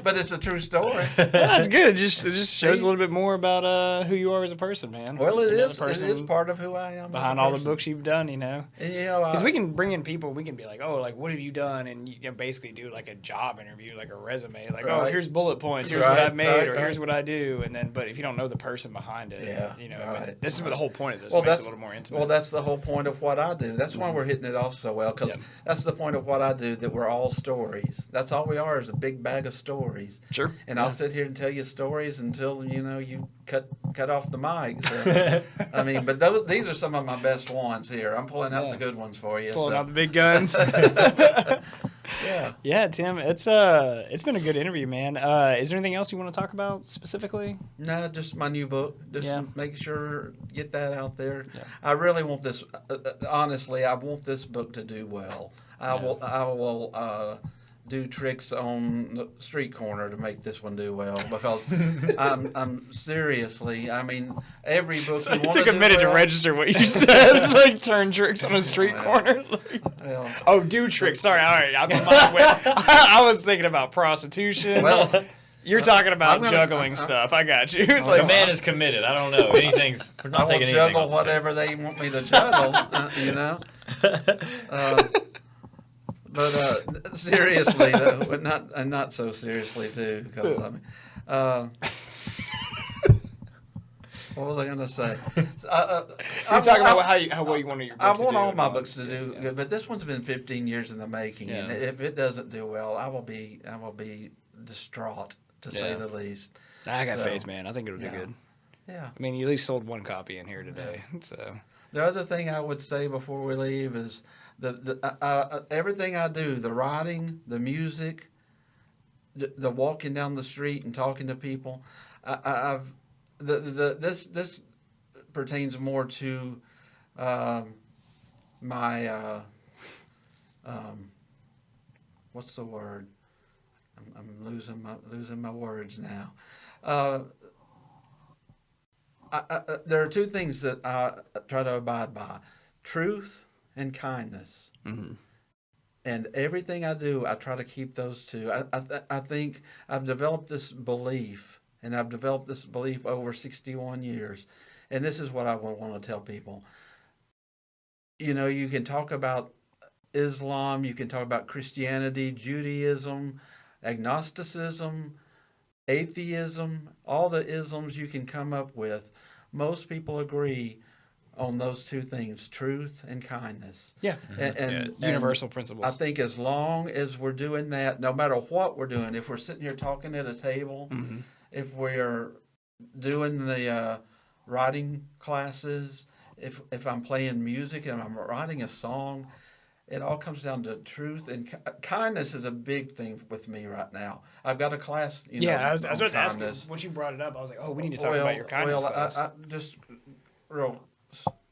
but it's a true story. That's good. It just shows a little bit more about who you are as a person, man. Well, it is part of who I am. Behind all the books you've done, Because we can bring in people. We can be like, oh, like what have you done, and basically do like a job interview, like a resume, like oh, here's bullet points, here's what I've made, or here's what I do, and then but if you don't know the person behind it, this is what the whole point of this makes it a little more intimate. Well, that's the whole point of what I do. That's why we're hitting it off so well, because that's the point of what I do, that we're all stories. That's all we are, is a big bag of stories. Sure. And I'll sit here and tell you stories until you cut off the mic. So, I mean, but these are some of my best ones here. I'm pulling out the good ones for you. Pulling out the big guns. Yeah, Tim, it's been a good interview, man. Is there anything else you want to talk about specifically? No, just my new book. Just make sure get that out there. Yeah. I really want this. Honestly, I want this book to do well. I will do tricks on the street corner to make this one do well, because I'm seriously, I mean, every book So you it want took to a do minute to well, register what you said. Like turn tricks on a street Well, corner. well, Oh, do tricks. Sorry. All right. I was thinking about prostitution. well, You're talking about I'm gonna- juggling stuff. I got you. The Like, man is committed. I don't know. Anything's. We're I not will taking anything juggle off the whatever they want me to juggle, you know. But seriously, though, but not so seriously too, because I mean, what was I going to say? you're talking about how well you wanted your books I to want do all and my all books to that. do good, but this one's been 15 years in the making, and Yeah. if it doesn't do well, I will be distraught, to say Yeah. the least. I got So, faith, man. I think it'll do yeah. good. Yeah. I mean, you at least sold one copy in here today. So The other thing I would say before we leave is everything I do, the writing, the music, the walking down the street and talking to people, this pertains more to my what's the word? I'm losing my words now. There are two things that I try to abide by: truth and kindness. mm-hmm. And everything I do, I try to keep those two. I think I've developed this belief, and I've developed this belief over 61 years. And this is what I want to tell people. You know, you can talk about Islam, you can talk about Christianity, Judaism, agnosticism, atheism, all the isms you can come up with. Most people agree on those two things: truth and kindness. yeah, And universal principles. I think as long as we're doing that, no matter what we're doing, if we're sitting here talking at a table, mm-hmm. if we're doing the writing classes, if I'm playing music and I'm writing a song, it all comes down to truth and kindness is a big thing with me right now. I've got a class, I was about to ask you, kindness. once you brought it up, I was like, oh, we need to talk about your kindness class. I just real,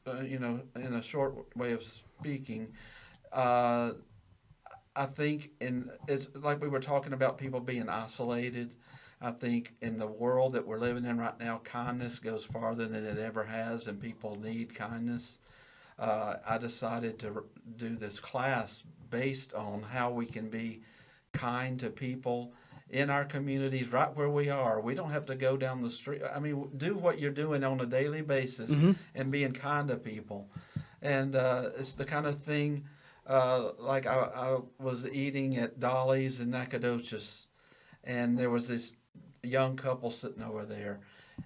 in a short way of speaking, I think it's like we were talking about people being isolated. I think in the world that we're living in right now, kindness goes farther than it ever has, and people need kindness. I decided to do this class based on how we can be kind to people in our communities right where we are. We don't have to go down the street. I mean, do what you're doing on a daily basis and being kind to people. And it's the kind of thing, like I was eating at Dolly's in Nacogdoches, and there was this young couple sitting over there,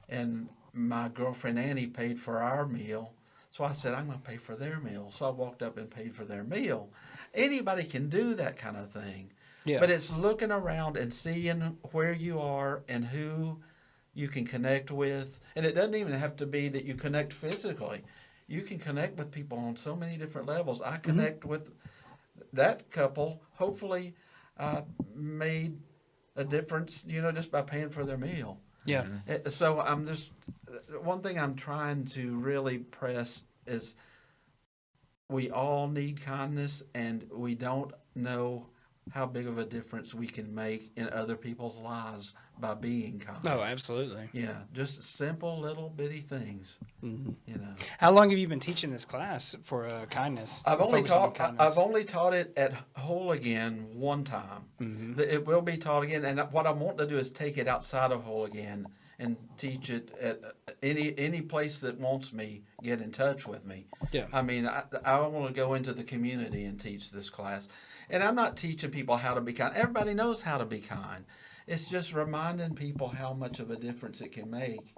and my girlfriend Annie paid for our meal. So I said, I'm going to pay for their meal. So I walked up and paid for their meal. Anybody can do that kind of thing. Yeah. But it's looking around and seeing where you are and who you can connect with. And it doesn't even have to be that you connect physically. You can connect with people on so many different levels. I connect with that couple. Hopefully made a difference, just by paying for their meal. Yeah. So I'm just, one thing I'm trying to really press is we all need kindness, and we don't know how big of a difference we can make in other people's lives by being kind. Oh, absolutely. Yeah, just simple little bitty things. Mm-hmm. How long have you been teaching this class for kindness? I've only kindness? taught it at Whole Again one time. Mm-hmm. It will be taught again, and what I want to do is take it outside of Whole Again and teach it at any place that wants me. Get in touch with me. Yeah. I mean, I want to go into the community and teach this class, and I'm not teaching people how to be kind. Everybody knows how to be kind. It's just reminding people how much of a difference it can make.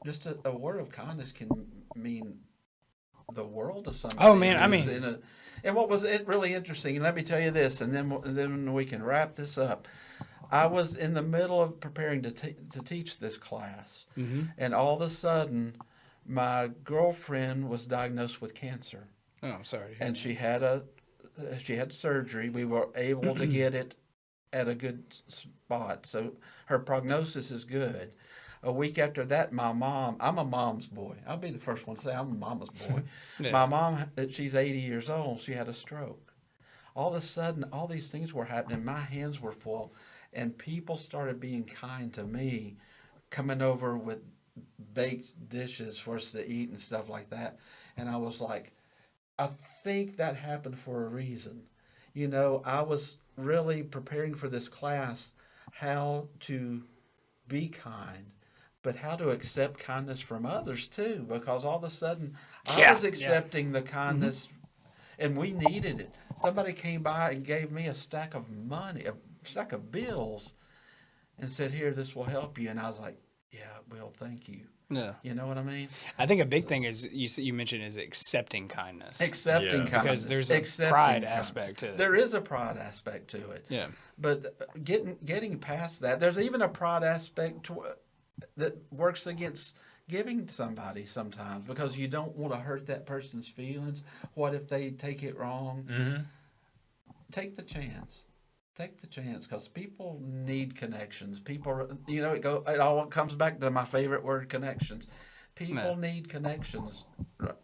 Just a word of kindness can mean the world to somebody. Oh man, I mean, and what was it really interesting? And let me tell you this, and then we can wrap this up. I was in the middle of preparing to teach this class, and all of a sudden, my girlfriend was diagnosed with cancer. Oh, I'm sorry. And she had surgery. We were able to get it at a good spot, so her prognosis is good. A week after that, my mom, I'm a mom's boy. I'll be the first one to say I'm a mama's boy. Yeah. My mom, she's 80 years old, she had a stroke. all of a sudden, all these things were happening. My hands were full, and people started being kind to me, coming over with baked dishes for us to eat and stuff like that. And I was like, I think that happened for a reason. You know, I was really preparing for this class how to be kind, but how to accept kindness from others too, because all of a sudden I was accepting the kindness, and we needed it. Somebody came by and gave me a stack of money, a stack of bills, and said, "Here, this will help you." And I was like, "Yeah, it will, thank you." Yeah. You know what I mean? I think a big thing is you mentioned is accepting kindness. Accepting kindness. Because there's a pride aspect to it. There is a pride aspect to it. Yeah. But getting past that, there's even a pride aspect that works against giving somebody sometimes, because you don't want to hurt that person's feelings. What if they take it wrong? Mm-hmm. Take the chance. Take the chance, because people need connections. People, you know, it all comes back to my favorite word, connections. People need connections.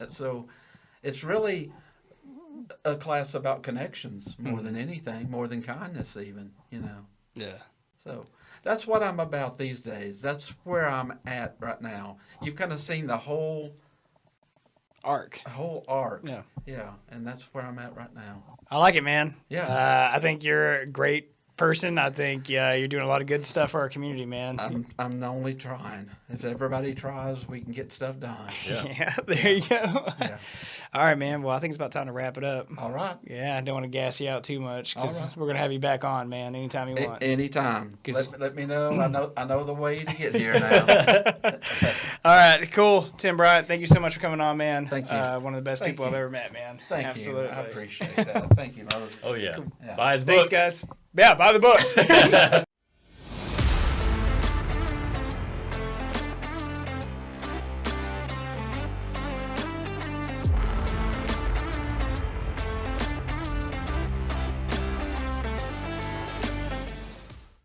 So it's really a class about connections more than anything, more than kindness even, you know. Yeah. So that's what I'm about these days. That's where I'm at right now. You've kind of seen the whole arc. Yeah. Yeah, and that's where I'm at right now. I like it, man. Yeah. I think you're a great person. I think you're doing a lot of good stuff for our community, man. I'm only trying. If everybody tries, we can get stuff done. Yeah, there you go. Yeah. All right, man. Well, I think it's about time to wrap it up. All right. Yeah, I don't want to gas you out too much, because All right. we're going to have you back on, man, anytime you want. Anytime. Let me know. I know the way to get here now. All right, cool. Tim Bryant, thank you so much for coming on, man. Thank you. One of the best people I've ever met, man. Absolutely. You. I appreciate that. Thank you, Moses. Oh, yeah. Cool. Yeah. Buy his book. Thanks, guys. Yeah, buy the book.